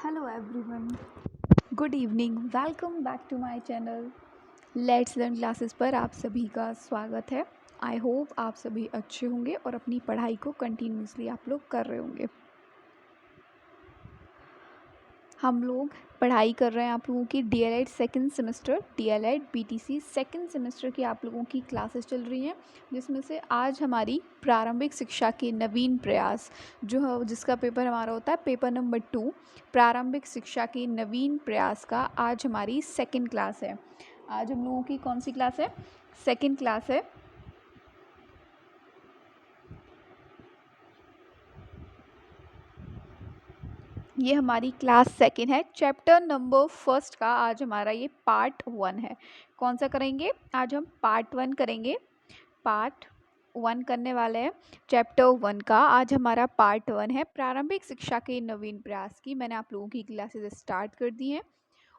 Hello everyone. Good evening. Welcome back to my channel. Let's Learn classes पर आप सभी का स्वागत है. आई होप आप सभी अच्छे होंगे और अपनी पढ़ाई को कंटिन्यूसली आप लोग कर रहे होंगे. हम लोग पढ़ाई कर रहे हैं आप लोगों की DLED second semester DLED BTC second semester की आप लोगों की क्लासेस चल रही हैं, जिसमें से आज हमारी प्रारंभिक शिक्षा के नवीन प्रयास जिसका पेपर हमारा होता है पेपर नंबर 2 प्रारंभिक शिक्षा के नवीन प्रयास का आज हमारी सेकेंड क्लास है. आज हम लोगों की कौन सी क्लास है? सेकेंड क्लास है. ये हमारी क्लास सेकेंड है. चैप्टर नंबर फर्स्ट का आज हमारा ये पार्ट 1 है. कौन सा करेंगे? आज हम पार्ट 1 करेंगे. पार्ट 1 करने वाले हैं. चैप्टर 1 का आज हमारा पार्ट 1 है. प्रारंभिक शिक्षा के नवीन प्रयास की मैंने आप लोगों की क्लासेस स्टार्ट कर दी हैं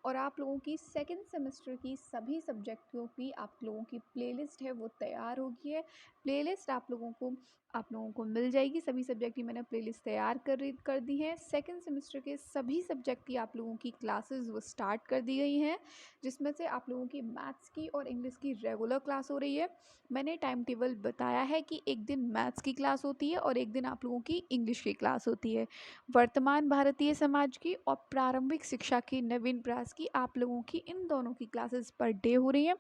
और आप लोगों की सेकेंड सेमेस्टर की सभी सब्जेक्टों की आप लोगों की प्लेलिस्ट है वो तैयार हो गई है. प्लेलिस्ट आप लोगों को मिल जाएगी. सभी सब्जेक्ट की मैंने प्लेलिस्ट तैयार कर दी है. सेकेंड सेमेस्टर के सभी सब्जेक्ट की आप लोगों की क्लासेस वो स्टार्ट कर दी गई हैं, जिसमें से आप लोगों की मैथ्स की और इंग्लिश की रेगुलर क्लास हो रही है. मैंने टाइम टेबल बताया है कि एक दिन मैथ्स की क्लास होती है और एक दिन आप लोगों की इंग्लिश की क्लास होती है. वर्तमान भारतीय समाज की और प्रारंभिक शिक्षा की नवीन प्रयास की आप लोगों की इन दोनों की क्लासेस पर डे हो रही हैं.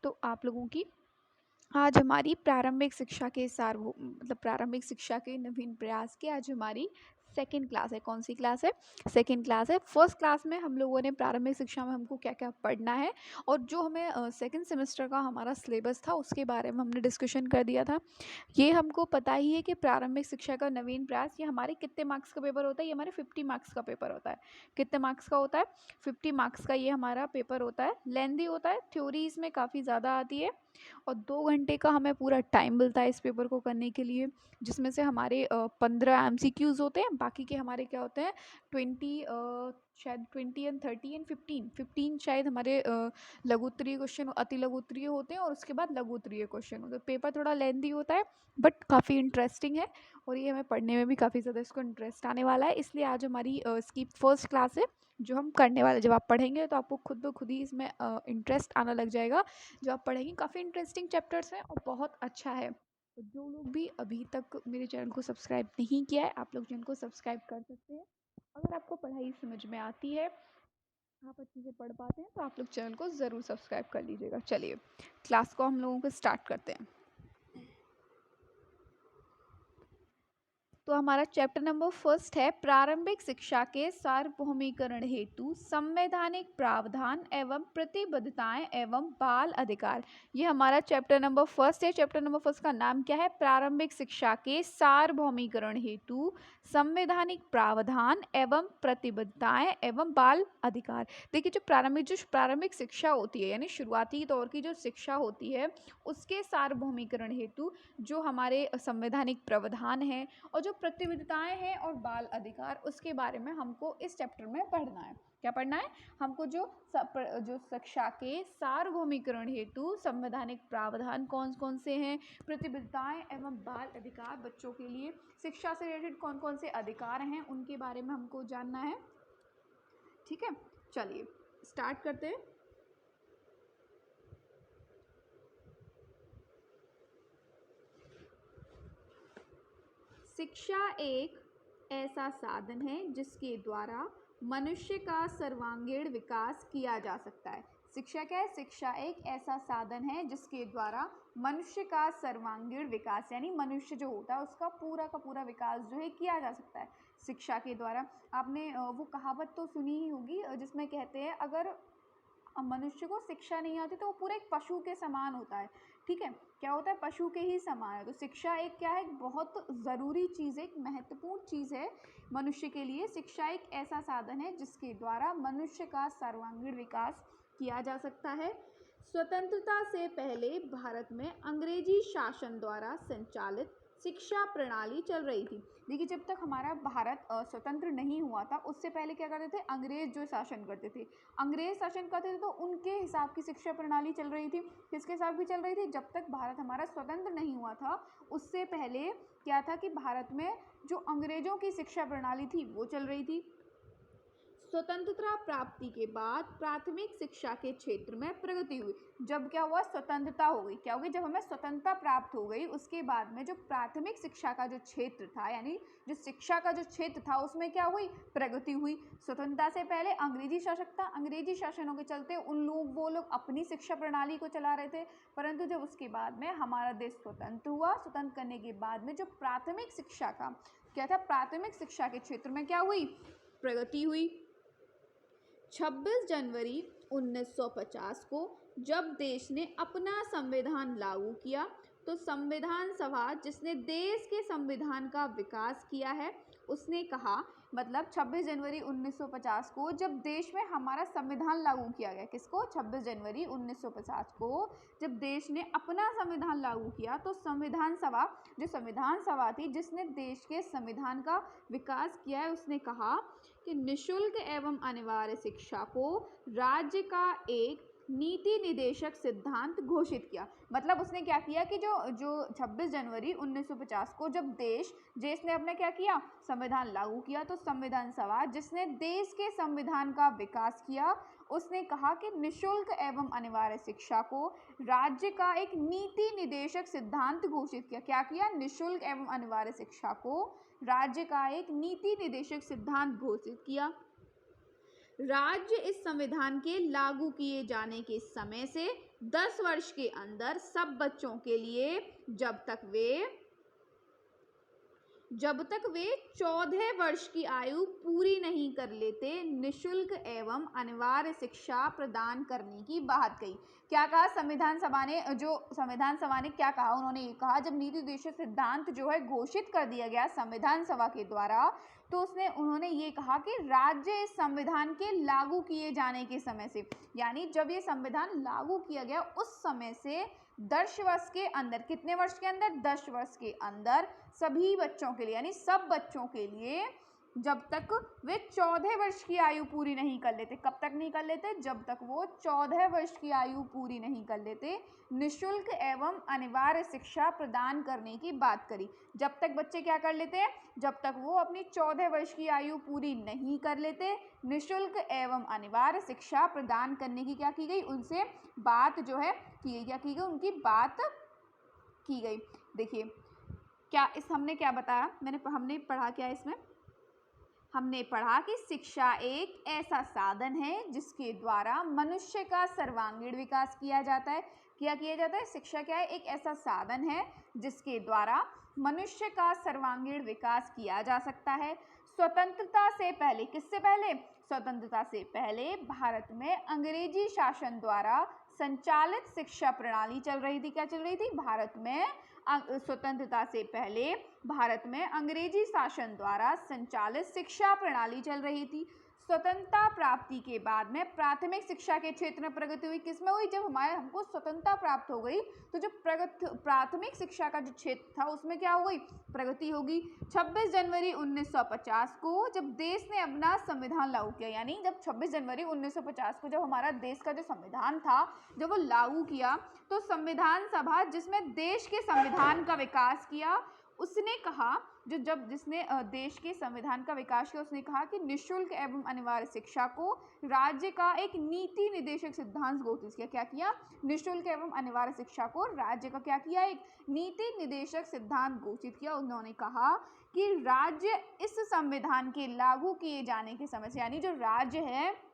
तो आप लोगों की आज हमारी प्रारंभिक शिक्षा के प्रारंभिक शिक्षा के नवीन प्रयास की आज हमारी सेकेंड क्लास है. कौन सी क्लास है? सेकेंड क्लास है. फर्स्ट क्लास में हम लोगों ने प्रारंभिक शिक्षा में हमको क्या क्या पढ़ना है और जो हमें सेकेंड सेमेस्टर का हमारा सिलेबस था उसके बारे में हमने डिस्कशन कर दिया था. ये हमको पता ही है कि प्रारंभिक शिक्षा का नवीन प्रयास ये हमारे कितने मार्क्स का पेपर होता है? ये हमारे 50 मार्क्स का पेपर होता है. कितने मार्क्स का होता है? 50 मार्क्स का ये हमारा पेपर होता है. लेंदी होता है, थ्योरी इसमें काफ़ी ज़्यादा आती है और 2 घंटे का हमें पूरा टाइम मिलता है इस पेपर को करने के लिए, जिसमें से हमारे 15 MCQs होते हैं. बाकी के हमारे क्या होते हैं? 20 शायद 20 एंड 30 एंड 15 शायद हमारे लघु उत्तरीय क्वेश्चन अति लघु उत्तरीय होते हैं और उसके बाद लघु उत्तरीय क्वेश्चन होते हैं. पेपर थोड़ा लेंदी होता है बट काफ़ी इंटरेस्टिंग है और ये हमें पढ़ने में भी काफ़ी ज़्यादा इसको इंटरेस्ट आने वाला है. इसलिए आज हमारी इसकी फर्स्ट क्लास है जो हम करने वाले. जब आप पढ़ेंगे तो आपको खुद ब खुद ही इसमें इंटरेस्ट आना लग जाएगा. जो आप पढ़ेंगे काफ़ी इंटरेस्टिंग चैप्टर्स हैं और बहुत अच्छा है. तो जो लोग भी अभी तक मेरे चैनल को सब्सक्राइब नहीं किया है आप लोग चैनल को सब्सक्राइब कर सकते हैं. अगर आपको पढ़ाई समझ में आती है, आप अच्छे से पढ़ पाते हैं, तो आप लोग चैनल को ज़रूर सब्सक्राइब कर लीजिएगा. चलिए क्लास को हम लोगों को स्टार्ट करते हैं. तो हमारा चैप्टर नंबर फर्स्ट है प्रारंभिक शिक्षा के सार्वभौमिकरण हेतु संवैधानिक प्रावधान एवं प्रतिबद्धताएं एवं बाल अधिकार. ये हमारा चैप्टर नंबर फर्स्ट है. चैप्टर नंबर फर्स्ट का नाम क्या है? प्रारंभिक शिक्षा के सार्वभौमिकरण हेतु संवैधानिक प्रावधान एवं प्रतिबद्धताएं एवं बाल अधिकार. देखिए जो प्रारंभिक शिक्षा होती है यानी शुरुआती दौर की जो शिक्षा होती है उसके सार्वभौमिकरण हेतु जो हमारे संवैधानिक प्रावधान है और जो प्रतिबद्धताएं हैं और बाल अधिकार उसके बारे में हमको इस चैप्टर में पढ़ना है. क्या पढ़ना है हमको? जो शिक्षा के सार्वभौमिकरण हेतु संवैधानिक प्रावधान कौन कौन से हैं, प्रतिबद्धताएं एवं बाल अधिकार, बच्चों के लिए शिक्षा से रिलेटेड कौन कौन से अधिकार हैं उनके बारे में हमको जानना है. ठीक है, चलिए स्टार्ट करते हैं. शिक्षा एक ऐसा साधन है जिसके द्वारा मनुष्य का सर्वांगीण विकास किया जा सकता है. शिक्षा क्या है? शिक्षा एक ऐसा साधन है जिसके द्वारा मनुष्य का सर्वांगीण विकास यानी मनुष्य जो होता है उसका पूरा का पूरा विकास जो है किया जा सकता है शिक्षा के द्वारा. आपने वो कहावत तो सुनी ही होगी जिसमें कहते हैं अगर मनुष्य को शिक्षा नहीं आती तो वो पूरे एक पशु के समान होता है. ठीक है, क्या होता है? पशु के ही समान है. तो शिक्षा एक क्या है? एक बहुत ज़रूरी चीज़ है, एक महत्वपूर्ण चीज़ है मनुष्य के लिए. शिक्षा एक ऐसा साधन है जिसके द्वारा मनुष्य का सर्वांगीण विकास किया जा सकता है. स्वतंत्रता से पहले भारत में अंग्रेजी शासन द्वारा संचालित शिक्षा प्रणाली चल रही थी. देखिए जब तक हमारा भारत स्वतंत्र नहीं हुआ था उससे पहले क्या करते थे? अंग्रेज जो शासन करते थे, अंग्रेज शासन करते थे तो उनके हिसाब की शिक्षा प्रणाली चल रही थी. किसके हिसाब की चल रही थी? जब तक भारत हमारा स्वतंत्र नहीं हुआ था उससे पहले क्या था कि भारत में जो अंग्रेजों की शिक्षा प्रणाली थी वो चल रही थी. स्वतंत्रता प्राप्ति के बाद प्राथमिक शिक्षा के क्षेत्र में प्रगति हुई। जब क्या हुआ, स्वतंत्रता हो गई, क्या हो गई, जब हमें स्वतंत्रता प्राप्त हो गई उसके बाद में जो प्राथमिक शिक्षा का जो क्षेत्र था, यानी जो शिक्षा का जो क्षेत्र था उसमें क्या हुई, प्रगति हुई। स्वतंत्रता से पहले अंग्रेजी शासक था, अंग्रेजी शासनों के चलते वो लोग अपनी शिक्षा प्रणाली को चला रहे थे, परंतु जब उसके बाद में हमारा देश स्वतंत्र हुआ, स्वतंत्र करने के बाद में जो प्राथमिक शिक्षा का क्या था, प्राथमिक शिक्षा के क्षेत्र में क्या हुई, प्रगति हुई। 26 जनवरी 1950 को जब देश ने अपना संविधान लागू किया तो संविधान सभा, जिसने देश के संविधान का विकास किया है, उसने कहा, मतलब 26 जनवरी 1950 को जब देश में हमारा संविधान लागू किया गया, किसको, 26 जनवरी 1950 को जब देश ने अपना संविधान लागू किया तो संविधान सभा, जो संविधान सभा थी जिसने देश के संविधान का विकास किया है, उसने कहा कि निःशुल्क एवं अनिवार्य शिक्षा को राज्य का एक नीति निदेशक सिद्धांत घोषित किया। मतलब उसने क्या किया कि जो 26 जनवरी 1950 को जब देश ने अपना क्या किया, संविधान लागू किया, तो संविधान सभा, जिसने देश के संविधान का विकास किया, उसने कहा कि निःशुल्क एवं अनिवार्य शिक्षा को राज्य का एक नीति निदेशक सिद्धांत घोषित किया। क्या किया, निःशुल्क एवं अनिवार्य शिक्षा को राज्य का एक नीति निदेशक सिद्धांत घोषित किया। राज्य इस संविधान के लागू किए जाने के समय से 10 वर्ष के अंदर सब बच्चों के लिए जब तक वे 14 वर्ष की आयु पूरी नहीं कर लेते निःशुल्क एवं अनिवार्य शिक्षा प्रदान करने की बात कही। क्या कहा संविधान सभा ने, क्या कहा, उन्होंने ये कहा, जब नीति निदेशक सिद्धांत जो है घोषित कर दिया गया संविधान सभा के द्वारा, तो उन्होंने ये कहा कि राज्य इस संविधान के लागू किए जाने के समय से, यानी जब ये संविधान लागू किया गया उस समय से 10 वर्ष के अंदर, कितने वर्ष के अंदर, 10 वर्ष के अंदर सभी बच्चों के लिए, यानी सब बच्चों के लिए, जब तक वे 14 वर्ष की आयु पूरी नहीं कर लेते, कब तक नहीं कर लेते, जब तक वो 14 वर्ष की आयु पूरी नहीं कर लेते, निःशुल्क एवं अनिवार्य शिक्षा प्रदान करने की बात करी। जब तक बच्चे क्या कर लेते हैं, जब तक वो अपनी 14 वर्ष की आयु पूरी नहीं कर लेते, निःशुल्क एवं अनिवार्य शिक्षा प्रदान करने की क्या की गई, उनसे बात जो है की गई, उनकी बात की गई। देखिए क्या हमने क्या बताया, हमने पढ़ा क्या इसमें, हमने पढ़ा कि शिक्षा एक ऐसा साधन है जिसके द्वारा मनुष्य का सर्वांगीण विकास किया जाता है। क्या किया जाता है, शिक्षा क्या है, एक ऐसा साधन है जिसके द्वारा मनुष्य का सर्वांगीण विकास किया जा सकता है। स्वतंत्रता से पहले, किससे पहले, स्वतंत्रता से पहले भारत में अंग्रेजी शासन द्वारा संचालित शिक्षा प्रणाली चल रही थी। क्या चल रही थी, भारत में स्वतंत्रता से पहले भारत में अंग्रेजी शासन द्वारा संचालित शिक्षा प्रणाली चल रही थी। स्वतंत्रता प्राप्ति के बाद में प्राथमिक शिक्षा के क्षेत्र में प्रगति हुई, किसमें हुई, जब हमको स्वतंत्रता प्राप्त हो गई तो जो प्राथमिक शिक्षा का जो क्षेत्र था उसमें क्या हो गई, प्रगति होगी। 26 जनवरी 1950 को जब देश ने अपना संविधान लागू किया, यानी जब 26 जनवरी 1950 को जब हमारा देश का जो संविधान था जब वो लागू किया, तो संविधान सभा, जिसमें देश के संविधान का विकास किया, उसने कहा, जिसने देश के संविधान का विकास किया, उसने कहा कि निःशुल्क एवं अनिवार्य शिक्षा को राज्य का एक नीति निदेशक सिद्धांत घोषित किया। क्या किया, निःशुल्क एवं अनिवार्य शिक्षा को राज्य का क्या किया, एक नीति निदेशक सिद्धांत घोषित किया। उन्होंने कहा कि राज्य इस संविधान के लागू किए जाने के समय से, यानी जो राज्य है,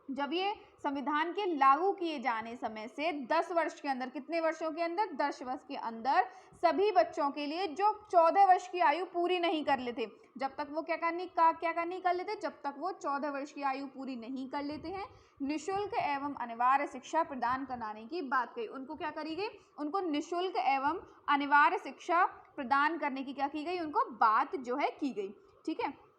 जब ये संविधान के लागू किए जाने समय से 10 वर्ष के अंदर, कितने वर्षों के अंदर, 10 वर्ष के अंदर सभी बच्चों के लिए जो 14 वर्ष की आयु पूरी नहीं कर लेते, जब तक वो क्या नहीं कर लेते, जब तक वो 14 वर्ष की आयु पूरी नहीं कर लेते हैं, निःशुल्क एवं अनिवार्य शिक्षा प्रदान कराने की बात कही। उनको क्या करी गई, उनको निःशुल्क एवं अनिवार्य शिक्षा प्रदान करने की क्या की गई, उनको बात जो है की गई। ठीक है,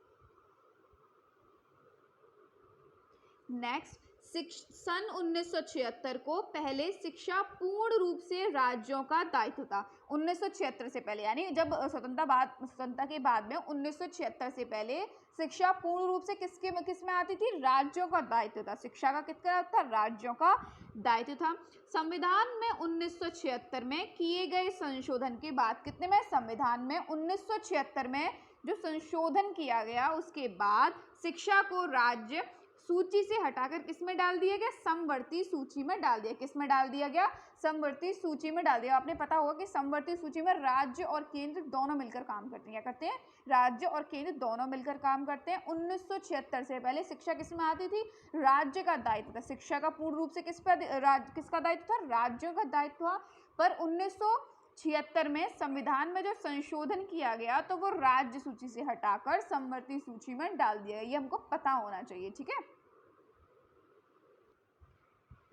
नेक्स्ट, सन 1976 को पहले शिक्षा पूर्ण रूप से राज्यों का दायित्व था। 1976 से पहले, यानी जब स्वतंत्रता के बाद में 1976 से पहले शिक्षा पूर्ण रूप से किस में आती थी, राज्यों का दायित्व था। शिक्षा का किसका था, राज्यों का दायित्व था। संविधान में 1976 में किए गए संशोधन के बाद, कितने में, संविधान में 1976 में जो संशोधन किया गया उसके बाद शिक्षा को राज्य सूची से हटाकर किस में डाल दिया गया, समवर्ती सूची में डाल दिया। किस में डाल दिया गया, समवर्ती सूची में डाल दिया। आपने पता होगा कि समवर्ती सूची में राज्य और केंद्र दोनों मिलकर काम करते हैं। क्या करते हैं, राज्य और केंद्र दोनों मिलकर काम करते हैं। 1976 से पहले शिक्षा किस में आती थी, राज्य का दायित्व था। शिक्षा का पूर्ण रूप से किसका दायित्व था, राज्यों का दायित्व था। पर 1976 में संविधान में जो संशोधन किया गया तो वो राज्य सूची से हटाकर समवर्ती सूची में डाल दिया गया। ये हमको पता होना चाहिए, ठीक है।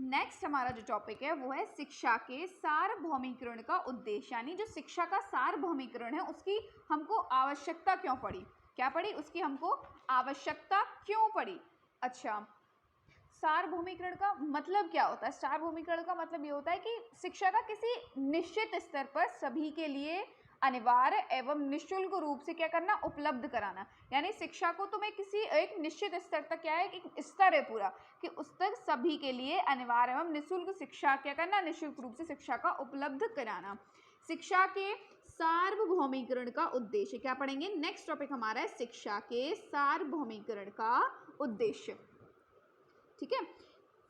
नेक्स्ट हमारा जो टॉपिक है वो है शिक्षा के सार्वभौमिकरण का उद्देश्य, यानी जो शिक्षा का सार्वभौमिकरण है उसकी हमको आवश्यकता क्यों पड़ी, क्या पड़ी, उसकी हमको आवश्यकता क्यों पड़ी। अच्छा, सार्वभौमिकरण का मतलब क्या होता है, सार्वभौमिकरण का मतलब ये होता है कि शिक्षा का किसी निश्चित स्तर पर सभी के लिए अनिवार्य एवं निःशुल्क रूप से क्या करना, उपलब्ध कराना। यानी शिक्षा को तुम्हें किसी एक निश्चित स्तर तक, क्या है, एक स्तर है पूरा कि उस तक सभी के लिए अनिवार्य एवं निःशुल्क शिक्षा क्या करना, निःशुल्क रूप से शिक्षा का उपलब्ध कराना। शिक्षा के सार्वभौमिकरण का उद्देश्य क्या पढ़ेंगे, नेक्स्ट टॉपिक हमारा है शिक्षा के सार्वभौमिकरण का उद्देश्य, ठीक है।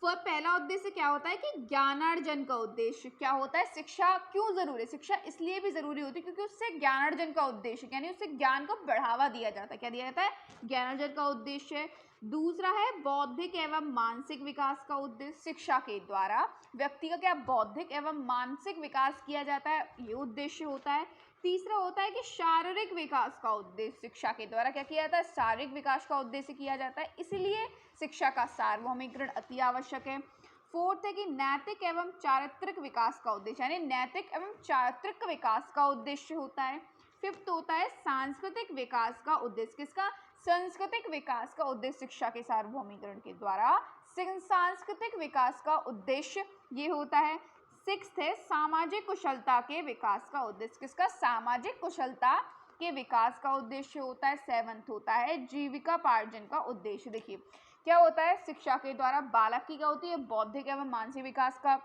पहला उद्देश्य क्या होता है कि ज्ञानार्जन का उद्देश्य क्या होता है, शिक्षा क्यों जरूरी है, शिक्षा इसलिए भी जरूरी होती है क्योंकि उससे ज्ञानार्जन का उद्देश्य, यानी उससे ज्ञान को बढ़ावा दिया जाता है। क्या दिया जाता है, ज्ञानार्जन का उद्देश्य। दूसरा है बौद्धिक एवं मानसिक विकास का उद्देश्य, शिक्षा के द्वारा व्यक्ति का क्या बौद्धिक एवं मानसिक विकास किया जाता है, ये उद्देश्य होता है। तीसरा होता है कि शारीरिक विकास का उद्देश्य, शिक्षा के द्वारा क्या किया जाता है, शारीरिक विकास का उद्देश्य किया जाता है, इसलिए शिक्षा का सार्वभौमिकरण अति आवश्यक है। फोर्थ है कि नैतिक एवं चारित्रिक विकास का उद्देश्य, यानी नैतिक एवं चारित्रिक विकास का उद्देश्य होता है। फिफ्थ होता है सांस्कृतिक विकास का उद्देश्य, किसका, सांस्कृतिक विकास का उद्देश्य शिक्षा के सार्वभौमिकरण के द्वारा सांस्कृतिक विकास का उद्देश्य ये होता है। सिक्स्थ है सामाजिक कुशलता के विकास का उद्देश्य, किसका, सामाजिक कुशलता के विकास का उद्देश्य होता है। सेवंथ होता है जीविकापार्जन का उद्देश्य। देखिए क्या होता है, शिक्षा के द्वारा बालक की क्या होती है, बौद्धिक एवं मानसिक विकास का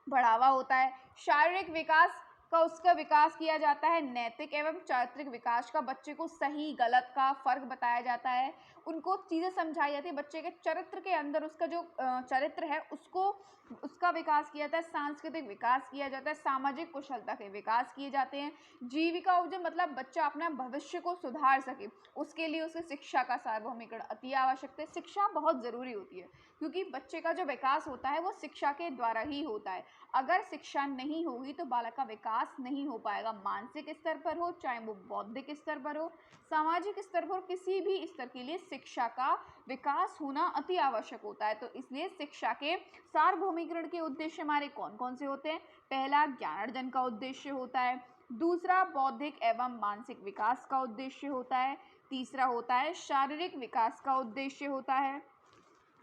बढ़ावा होता है, शारीरिक विकास का उसका विकास किया जाता है, नैतिक एवं चारित्रिक विकास का बच्चे को सही गलत का फर्क बताया जाता है, उनको चीज़ें समझाई जाती है, बच्चे के चरित्र के अंदर उसका जो चरित्र है उसको उसका विकास किया जाता है, सांस्कृतिक विकास किया जाता है, सामाजिक कुशलता के विकास किए जाते हैं। जीविका अर्जन मतलब बच्चा अपना भविष्य को सुधार सके, उसके लिए उसे शिक्षा का सार्वभौमिकरण अति आवश्यक है। शिक्षा बहुत ज़रूरी होती है क्योंकि बच्चे का जो विकास होता है वो शिक्षा के द्वारा ही होता है। अगर शिक्षा नहीं होगी तो बालक का विकास नहीं हो पाएगा, मानसिक स्तर पर हो, चाहे वो बौद्धिक स्तर पर हो, सामाजिक स्तर पर, किसी भी स्तर के लिए शिक्षा का विकास होना अति आवश्यक होता है। तो इसलिए शिक्षा के सार्वभौमिकरण के उद्देश्य हमारे कौन कौन से होते हैं, पहला ज्ञानार्जन का उद्देश्य होता है, दूसरा बौद्धिक एवं मानसिक विकास का उद्देश्य होता है, तीसरा होता है शारीरिक विकास का उद्देश्य होता है,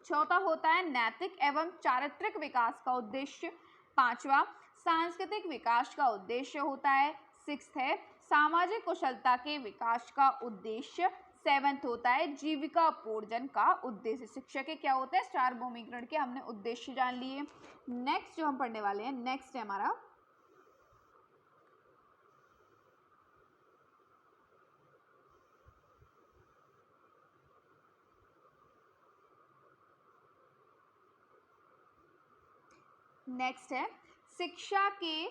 चौथा होता है नैतिक एवं चारित्रिक विकास का उद्देश्य, पांचवा सांस्कृतिक विकास का उद्देश्य होता है, सिक्स्थ है सामाजिक कुशलता के विकास का उद्देश्य, सेवंथ होता है जीविकापोर्जन का उद्देश्य। शिक्षा के क्या होते हैं, सार्वभौमिकरण के हमने उद्देश्य जान लिए। नेक्स्ट जो हम पढ़ने वाले हैं, नेक्स्ट है हमारा नेक्स्ट है शिक्षा के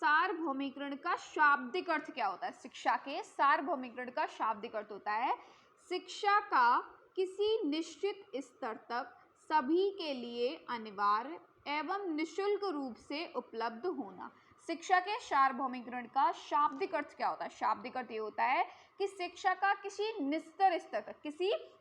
सार्वभौमिकरण का शाब्दिक अर्थ क्या होता है। शिक्षा के सार्वभौमिकरण का शाब्दिक अर्थ होता है शिक्षा का किसी निश्चित स्तर तक सभी के लिए अनिवार्य एवं निःशुल्क रूप से उपलब्ध होना। शिक्षा के सार्वभौमिकरण का शाब्दिक अर्थ क्या होता है, शाब्दिक अर्थ ये होता है कि शिक्षा का किसी निश्चित स्तर तक,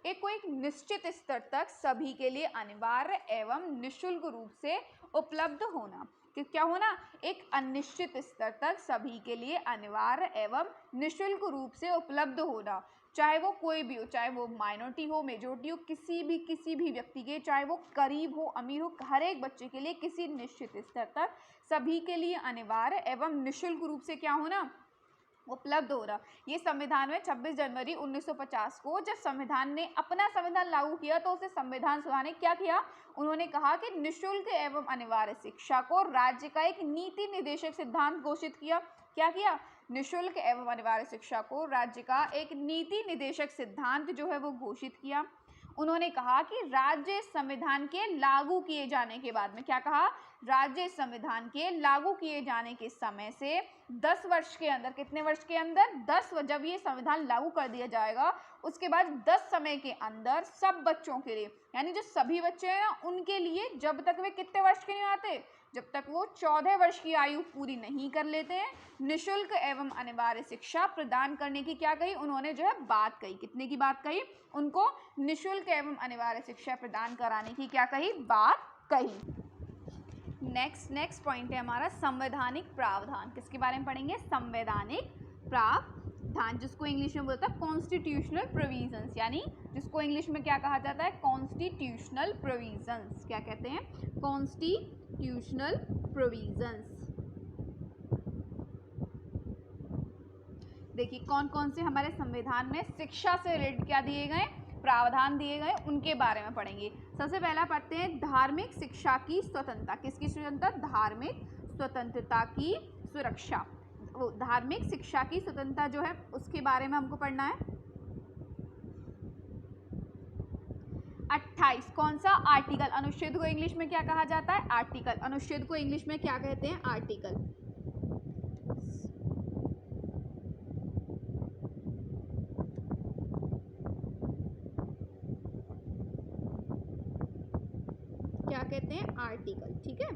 एक निश्चित स्तर तक सभी के लिए अनिवार्य एवं निःशुल्क रूप से उपलब्ध होना। कि क्या होना, एक अनिश्चित स्तर तक सभी के लिए अनिवार्य एवं निःशुल्क रूप से उपलब्ध होना, चाहे वो कोई भी हो, चाहे वो माइनॉरिटी हो, मेजोरिटी हो, किसी भी व्यक्ति के, चाहे वो गरीब हो अमीर हो, हर एक बच्चे के लिए किसी निश्चित स्तर तक सभी के लिए अनिवार्य एवं निःशुल्क रूप से क्या होना, उपलब्ध हो रहा। ये संविधान में 26 जनवरी 1950 को जब संविधान ने अपना संविधान लागू किया तो उसे संविधान सभा ने क्या किया, उन्होंने कहा कि निःशुल्क एवं अनिवार्य शिक्षा को राज्य का एक नीति निर्देशक सिद्धांत घोषित किया। क्या किया, निःशुल्क एवं अनिवार्य शिक्षा को राज्य का एक नीति निर्देशक सिद्धांत जो है वो घोषित किया। उन्होंने कहा कि राज्य संविधान के लागू किए जाने के बाद में, क्या कहा, राज्य संविधान के लागू किए जाने के समय से 10 वर्ष के अंदर, कितने वर्ष के अंदर, 10, जब ये संविधान लागू कर दिया जाएगा उसके बाद 10 समय के अंदर सब बच्चों के लिए, यानी जो सभी बच्चे हैं उनके लिए, जब तक वे कितने वर्ष के नहीं आते, जब तक वो 14 वर्ष की आयु पूरी नहीं कर लेते हैं, निःशुल्क एवं अनिवार्य शिक्षा प्रदान करने की क्या कही उन्होंने, जो है बात कही, कितने की बात कही, उनको निःशुल्क एवं अनिवार्य शिक्षा प्रदान कराने की क्या कही, बात कही। नेक्स्ट पॉइंट है हमारा संवैधानिक प्रावधान। किसके बारे में पढ़ेंगे, संवैधानिक प्रावधान, जिसको इंग्लिश में बोलता है कॉन्स्टिट्यूशनल प्रोविजंस, यानी जिसको इंग्लिश में क्या कहा जाता है, कॉन्स्टिट्यूशनल प्रोविजंस। क्या कहते हैं, कॉन्स्टिट्यूशनल प्रोविजंस। देखिए कौन कौन से हमारे संविधान में शिक्षा से रिलेटेड क्या दिए गए, प्रावधान दिए गए, उनके बारे में पढ़ेंगे। सबसे पहला पढ़ते हैं धार्मिक शिक्षा की स्वतंत्रता। किसकी स्वतंत्रता, धार्मिक स्वतंत्रता की सुरक्षा, धार्मिक शिक्षा की स्वतंत्रता जो है उसके बारे में हमको पढ़ना है। 28 कौन सा, आर्टिकल, अनुच्छेद को इंग्लिश में क्या कहा जाता है, आर्टिकल, अनुच्छेद को इंग्लिश में क्या कहते हैं, आर्टिकल। क्या कहते हैं, आर्टिकल, ठीक है।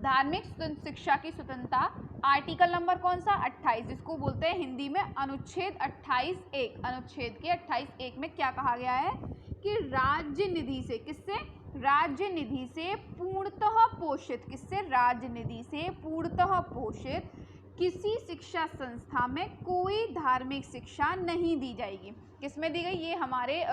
धार्मिक शिक्षा की स्वतंत्रता, आर्टिकल नंबर कौन सा, 28, जिसको बोलते हैं हिंदी में अनुच्छेद 28(1), अनुच्छेद के 28(1) में क्या कहा गया है कि राज्य निधि से, किससे, राज्य निधि से पूर्णतः पोषित, किससे, राज्य निधि से पूर्णतः पोषित किसी शिक्षा संस्था में कोई धार्मिक शिक्षा नहीं दी जाएगी। किसमें दी गई, ये हमारे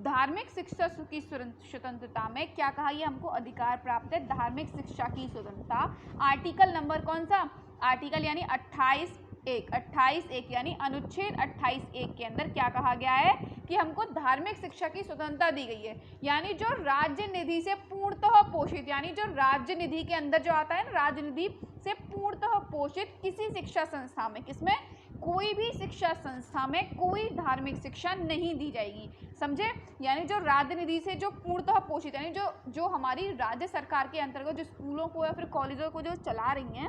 धार्मिक शिक्षा की स्वतंत्रता में क्या कहा, ये हमको अधिकार प्राप्त है, धार्मिक शिक्षा की स्वतंत्रता। आर्टिकल नंबर कौन सा, आर्टिकल यानी 28(1) यानी अनुच्छेद 28(1) के अंदर क्या कहा गया है कि हमको धार्मिक शिक्षा की स्वतंत्रता दी गई है, यानी जो राज्य निधि से पूर्णतः पोषित, यानी जो राज्य निधि के अंदर जो आता है ना, राज्य निधि से पूर्णतः पोषित किसी शिक्षा संस्था में, किसमें, कोई भी शिक्षा संस्था में कोई धार्मिक शिक्षा नहीं दी जाएगी, समझे। यानी जो राज्य निधि से जो पूर्णतः पोषित, यानी जो हमारी राज्य सरकार के अंतर्गत जो स्कूलों को या फिर कॉलेजों को जो चला रही हैं,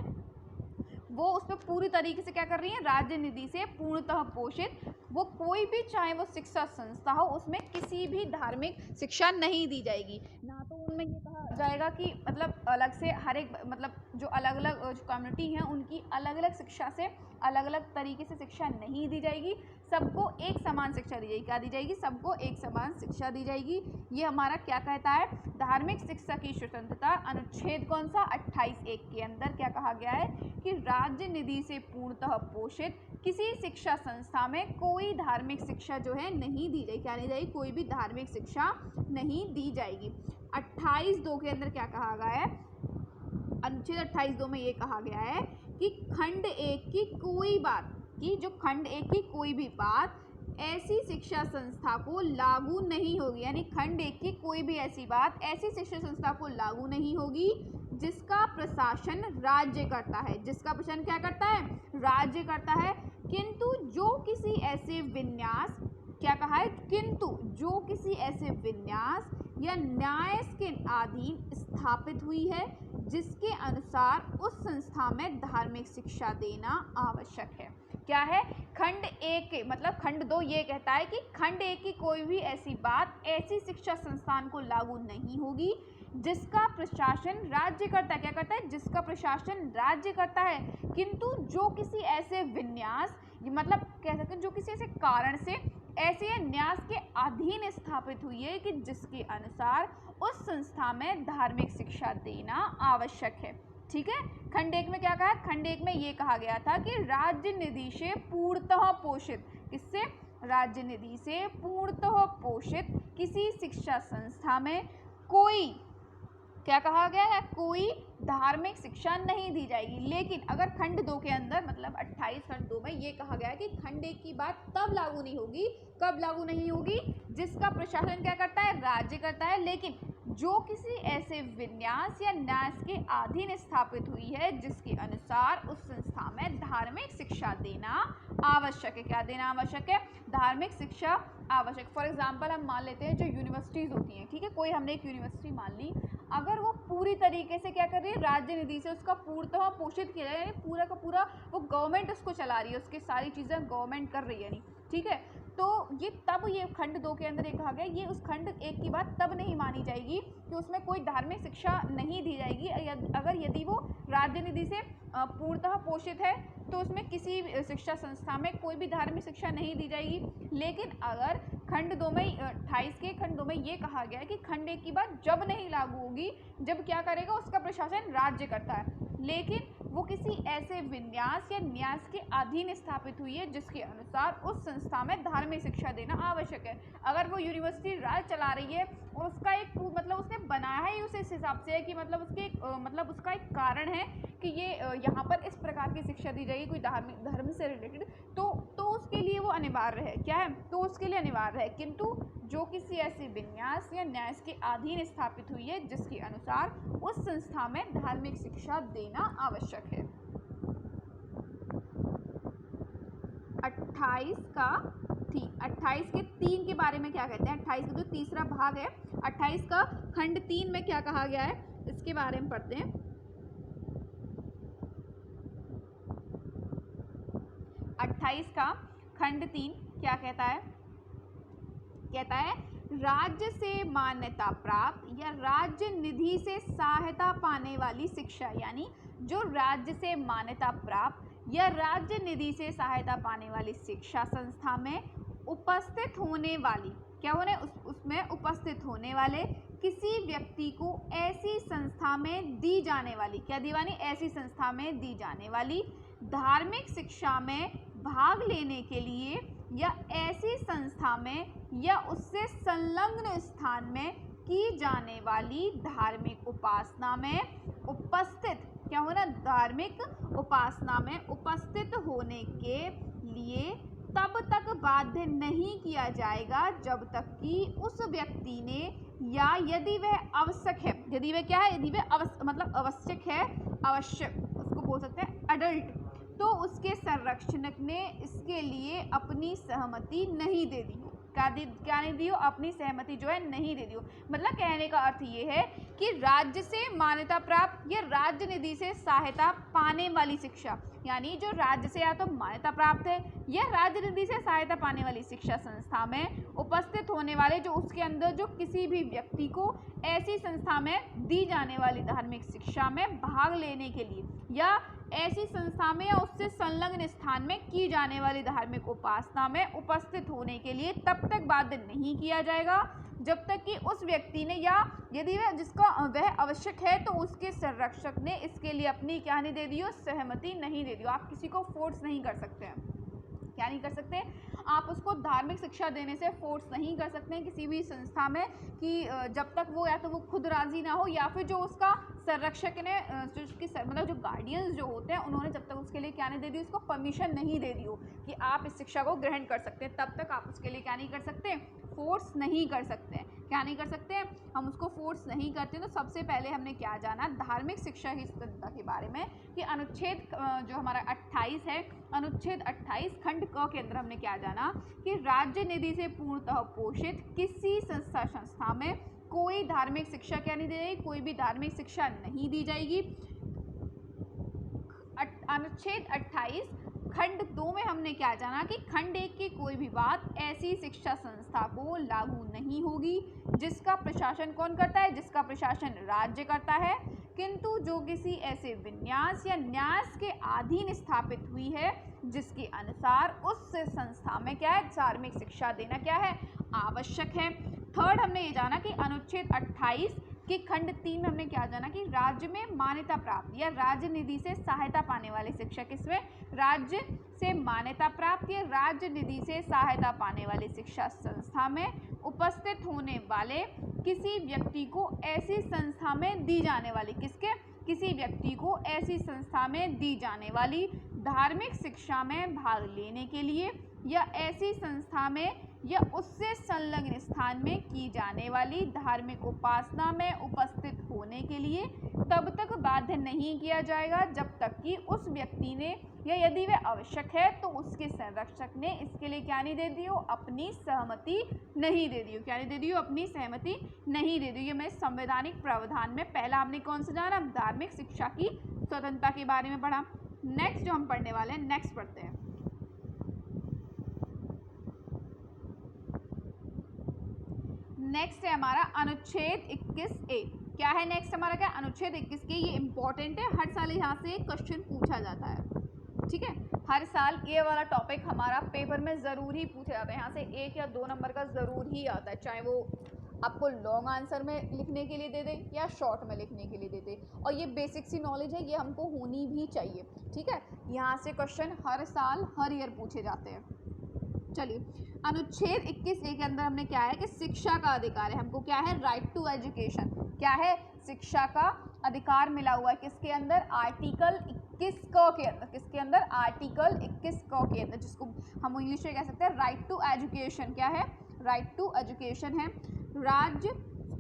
वो उसमें पूरी तरीके से क्या कर रही है, राज्य निधि से पूर्णतः पोषित, वो कोई भी चाहे वो शिक्षा संस्था हो उसमें किसी भी धार्मिक शिक्षा नहीं दी जाएगी। ना तो उनमें ये कहा जाएगा कि मतलब अलग से हर एक, मतलब जो अलग अलग जो कम्युनिटी हैं उनकी अलग अलग शिक्षा से अलग अलग तरीके से शिक्षा नहीं दी जाएगी, सबको एक समान शिक्षा दी जाएगी। क्या दी जाएगी, सबको एक समान शिक्षा दी जाएगी। ये हमारा क्या कहता है, धार्मिक शिक्षा की स्वतंत्रता, अनुच्छेद कौन सा, 28(1) के अंदर क्या कहा गया है कि राज्य निधि से पूर्णतः पोषित किसी शिक्षा संस्था में कोई धार्मिक शिक्षा जो है नहीं दी जाएगी। क्या नहीं जाएगी, कोई भी धार्मिक शिक्षा नहीं दी जाएगी। 28(2) के अंदर क्या कहा गया है, अनुच्छेद 28(2) में ये कहा गया है कि खंड 1 की कोई बात, कि जो खंड 1 की कोई भी बात ऐसी शिक्षा संस्था को लागू नहीं होगी, यानी खंड 1 की कोई भी ऐसी बात ऐसी शिक्षा संस्था को लागू नहीं होगी जिसका प्रशासन राज्य करता है, जिसका प्रशासन क्या करता है, राज्य करता है, किंतु जो किसी ऐसे विन्यास, क्या कहा है, किंतु जो किसी ऐसे विन्यास या न्यास के अधीन स्थापित हुई है जिसके अनुसार उस संस्था में धार्मिक शिक्षा देना आवश्यक है। क्या है, खंड 1 के मतलब खंड 2 ये कहता है कि खंड 1 की कोई भी ऐसी बात ऐसी शिक्षा संस्थान को लागू नहीं होगी जिसका प्रशासन राज्य करता है। क्या करता है, जिसका प्रशासन राज्य करता है, किंतु जो किसी ऐसे विन्यास, मतलब कह सकते हैं जो किसी ऐसे कारण से ऐसे न्यास के अधीन स्थापित हुई है कि जिसके अनुसार उस संस्था में धार्मिक शिक्षा देना आवश्यक है। ठीक है, खंड 1 में क्या कहा, खंड 1 में ये कहा गया था कि राज्य निधि से पूर्णतः पोषित, किससे, राज्य निधि से पूर्णतः पोषित किसी शिक्षा संस्था में कोई, क्या कहा गया है, कोई धार्मिक शिक्षा नहीं दी जाएगी। लेकिन अगर खंड 2 के अंदर मतलब 28 खंड 2 में ये कहा गया है कि खंड 1 की बात तब लागू नहीं होगी, कब लागू नहीं होगी, जिसका प्रशासन क्या करता है, राज्य करता है, लेकिन जो किसी ऐसे विन्यास या न्यास के अधीन स्थापित हुई है जिसके अनुसार उस संस्था में धार्मिक शिक्षा देना आवश्यक है। क्या देना आवश्यक है? धार्मिक शिक्षा आवश्यक। फॉर एग्जाम्पल हम मान लेते हैं जो यूनिवर्सिटीज़ होती हैं, ठीक है, कोई हमने एक यूनिवर्सिटी मान ली, अगर वो पूरी तरीके से क्या कर रही है, राज्य निधि से उसका पूर्णतः पोषित किया जाए, पूरा का पूरा वो गवर्नमेंट उसको चला रही है, उसकी सारी चीज़ें गवर्नमेंट कर रही है, नहीं, ठीक है, तो ये तब ये खंड 2 के अंदर ये कहा गया, ये उस खंड 1 की बात तब नहीं मानी जाएगी कि उसमें कोई धार्मिक शिक्षा नहीं दी जाएगी अगर यदि वो राज्य निधि से पूर्णतः पोषित है, तो उसमें किसी शिक्षा संस्था में कोई भी धार्मिक शिक्षा नहीं दी जाएगी। लेकिन अगर खंड 2 में 28 के खंड 2 में ये कहा गया है कि खंड 1 की बात जब नहीं लागू होगी जब क्या करेगा, उसका प्रशासन राज्य करता है, लेकिन वो किसी ऐसे विन्यास या न्यास के अधीन स्थापित हुई है जिसके अनुसार उस संस्था में धार्मिक शिक्षा देना आवश्यक है। अगर वो यूनिवर्सिटी राज चला रही है और उसका एक मतलब उसने बनाया ही उस इस हिसाब से है कि मतलब उसके मतलब उसका एक कारण है कि ये यहाँ पर इस प्रकार की शिक्षा दी जाएगी कोई धर्म से रिलेटेड, तो उसके लिए वो अनिवार्य है। क्या है? तो उसके लिए अनिवार्य है, किंतु जो किसी ऐसे विन्यास या न्यास के अधीन स्थापित हुई है जिसके अनुसार उस संस्था में धार्मिक शिक्षा देना आवश्यक है। 28 के 3 के बारे में क्या कहते हैं? 28 का जो तीसरा भाग है, 28 का खंड 3 में क्या कहा गया है, इसके बारे में पढ़ते हैं। 28 का खंड 3 क्या कहता है? कहता है राज्य से मान्यता प्राप्त या राज्य निधि से सहायता पाने वाली शिक्षा, यानी जो राज्य से मान्यता प्राप्त या राज्य निधि से सहायता पाने वाली शिक्षा संस्था में उपस्थित होने वाली, क्या होने उसमें उपस्थित होने वाले किसी व्यक्ति को ऐसी संस्था में दी जाने वाली, क्या दीवानी, ऐसी संस्था में दी जाने वाली धार्मिक शिक्षा में भाग लेने के लिए या ऐसी संस्था में या उससे संलग्न स्थान में की जाने वाली धार्मिक उपासना में उपस्थित, क्या होना, धार्मिक उपासना में उपस्थित होने के लिए तब तक बाध्य नहीं किया जाएगा जब तक कि उस व्यक्ति ने, या यदि वह आवश्यक है, यदि वह क्या है, यदि वह मतलब आवश्यक है, आवश्यक उसको बोल सकते हैं अडल्ट, तो उसके संरक्षक ने इसके लिए अपनी सहमति नहीं दे दी हो। क्या नहीं दी हो? अपनी सहमति जो है नहीं दे दी हो। मतलब कहने का अर्थ ये है कि राज्य से मान्यता प्राप्त या राज्य निधि से सहायता पाने वाली शिक्षा, यानी जो राज्य से या तो मान्यता प्राप्त है या राज्य निधि से सहायता पाने वाली शिक्षा संस्था में उपस्थित होने वाले, जो उसके अंदर जो किसी भी व्यक्ति को ऐसी संस्था में दी जाने वाली धार्मिक शिक्षा में भाग लेने के लिए या ऐसी संस्था में या उससे संलग्न स्थान में की जाने वाली धार्मिक उपासना में उपस्थित होने के लिए तब तक बाध्य नहीं किया जाएगा जब तक कि उस व्यक्ति ने, या यदि वह जिसका वह आवश्यक है तो उसके संरक्षक ने इसके लिए अपनी क्या नहीं दे दी हो, सहमति नहीं दे दी हो। आप किसी को फोर्स नहीं कर सकते हैं, क्या नहीं कर सकते, आप उसको धार्मिक शिक्षा देने से फोर्स नहीं कर सकते हैं किसी भी संस्था में कि जब तक वो या तो वो खुद राज़ी ना हो या फिर जो उसका संरक्षक ने, जो उसकी मतलब जो गार्डियंस जो होते हैं उन्होंने जब तक उसके लिए क्या नहीं दे दी, उसको परमिशन नहीं दे दी हो कि आप इस शिक्षा को ग्रहण कर सकते हैं, तब तक आप उसके लिए क्या नहीं कर सकते, फोर्स नहीं कर सकते हैं। क्या नहीं कर सकते, हम उसको फोर्स नहीं करते। तो सबसे पहले हमने क्या जाना, धार्मिक शिक्षा की स्वतंत्रता के बारे में, कि अनुच्छेद जो हमारा 28 है, अनुच्छेद 28 खंड क के अंदर हमने क्या जाना कि राज्य निधि से पूर्णतः पोषित किसी संस्था में कोई धार्मिक शिक्षा क्या नहीं दी जाएगी, कोई भी धार्मिक शिक्षा नहीं दी जाएगी। अनुच्छेद 28 खंड 2 में हमने क्या जाना कि खंड 1 की कोई भी बात ऐसी शिक्षा संस्था को लागू नहीं होगी जिसका प्रशासन कौन करता है, जिसका प्रशासन राज्य करता है, किंतु जो किसी ऐसे विन्यास या न्यास के अधीन स्थापित हुई है जिसके अनुसार उस संस्था में क्या है, धार्मिक शिक्षा देना क्या है, आवश्यक है। थर्ड हमने ये जाना कि अनुच्छेद 28 कि खंड 3 में हमने क्या जाना कि राज्य में मान्यता प्राप्त या राज्य निधि से सहायता पाने वाले शिक्षा, किसमें, राज्य से मान्यता प्राप्त या राज्य निधि से सहायता पाने वाली शिक्षा संस्था में उपस्थित होने वाले किसी व्यक्ति को ऐसी संस्था में दी जाने वाली, किसके, किसी व्यक्ति को ऐसी संस्था में दी जाने वाली धार्मिक शिक्षा में भाग लेने के लिए या ऐसी संस्था में या उससे संलग्न स्थान में की जाने वाली धार्मिक उपासना में उपस्थित होने के लिए तब तक बाध्य नहीं किया जाएगा जब तक कि उस व्यक्ति ने या यदि वह आवश्यक है तो उसके संरक्षक ने इसके लिए क्या नहीं दे दी हो, अपनी सहमति नहीं दे दी हो। क्या नहीं दे दी हो, अपनी सहमति नहीं दे दी। ये मैं संवैधानिक प्रावधान में पहला हमने कौन सा जाना, धार्मिक शिक्षा की स्वतंत्रता के बारे में पढ़ा। नेक्स्ट जो हम पढ़ने वाले हैं, नेक्स्ट पढ़ते हैं। नेक्स्ट है हमारा अनुच्छेद 21A। क्या है नेक्स्ट हमारा, क्या अनुच्छेद 21A। ये इंपॉर्टेंट है, हर साल यहाँ से क्वेश्चन पूछा जाता है, ठीक है। हर साल ये वाला टॉपिक हमारा पेपर में ज़रूर ही पूछा जाता है। यहाँ से 1 या 2 नंबर का ज़रूर ही आता है, चाहे वो आपको लॉन्ग आंसर में लिखने के लिए दे दे या शॉर्ट में लिखने के लिए दे दे। और ये बेसिक सी नॉलेज है, ये हमको होनी भी चाहिए, ठीक है। यहाँ से क्वेश्चन हर साल हर ईयर पूछे जाते हैं। चलिए, अनुच्छेद 21A के अंदर हमने क्या है कि शिक्षा का अधिकार है। हमको क्या है, राइट टू एजुकेशन। क्या है, शिक्षा का अधिकार मिला हुआ है किसके अंदर, आर्टिकल 21 क के अंदर। किसके अंदर, आर्टिकल 21 क के अंदर, जिसको हम इंग्लिश में कह सकते हैं राइट टू एजुकेशन। क्या है, राइट टू एजुकेशन है। राज्य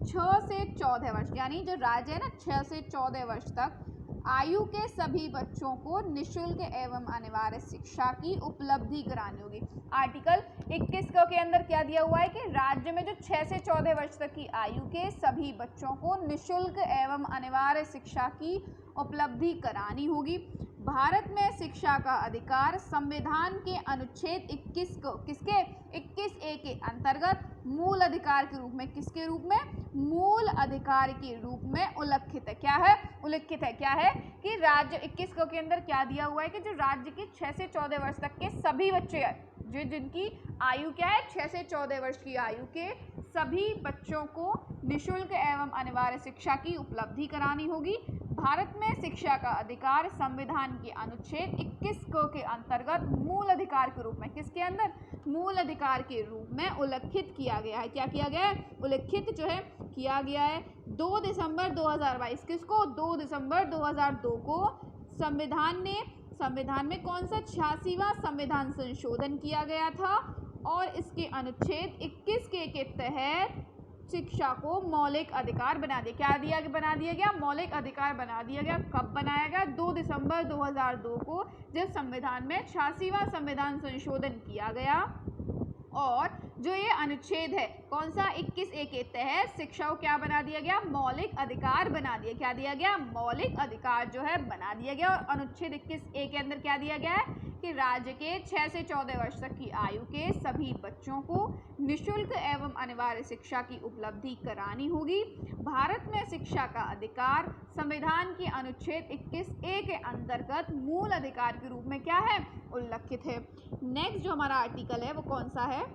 6 से 14 वर्ष, यानी जो राज्य है ना 6 से 14 वर्ष तक आयु के सभी बच्चों को निःशुल्क एवं अनिवार्य शिक्षा की उपलब्धि करानी होगी। आर्टिकल 21 के अंदर क्या दिया हुआ है कि राज्य में जो 6 से 14 वर्ष तक की आयु के सभी बच्चों को निःशुल्क एवं अनिवार्य शिक्षा की उपलब्धि करानी होगी। भारत में शिक्षा का अधिकार संविधान के अनुच्छेद 21 को किसके 21A के अंतर्गत मूल अधिकार के रूप में, किसके रूप में, मूल अधिकार के रूप में उल्लिखित है। क्या है, उल्लिखित है। क्या है कि राज्य 21 के अंदर क्या दिया हुआ है कि जो राज्य के 6 से 14 वर्ष तक के सभी बच्चे हैं, जो जिनकी आयु क्या है 6 से 14 वर्ष की आयु के सभी बच्चों को निःशुल्क एवं अनिवार्य शिक्षा की उपलब्धि करानी होगी। भारत में शिक्षा का अधिकार संविधान के अनुच्छेद 21 के अंतर्गत मूल अधिकार के रूप में, किसके अंदर, मूल अधिकार के रूप में उल्लिखित किया गया है। क्या किया गया है, उल्लिखित जो है किया गया है। 2 दिसंबर 2022, किसको, 2 दिसंबर 2002 को संविधान में कौन सा 86वां संविधान संशोधन किया गया था और इसके अनुच्छेद 21 के तहत शिक्षा को मौलिक अधिकार बना दिया। क्या बना दिया गया, मौलिक अधिकार बना दिया गया। कब बनाया गया, 2 दिसंबर 2002 को, जब संविधान में 86वां संविधान संशोधन किया गया और जो ये अनुच्छेद है कौन सा 21A के तहत शिक्षा को क्या बना दिया गया, मौलिक अधिकार बना दिया। क्या दिया गया, मौलिक अधिकार जो है बना दिया गया। और अनुच्छेद 21A के अंदर क्या दिया गया है कि राज्य के 6 से 14 वर्ष तक की आयु के सभी बच्चों को निःशुल्क एवं अनिवार्य शिक्षा की उपलब्धि करानी होगी। भारत में शिक्षा का अधिकार संविधान के अनुच्छेद 21A के अंतर्गत मूल अधिकार के रूप में क्या है, उल्लिखित है। नेक्स्ट जो हमारा आर्टिकल है वो कौन सा है,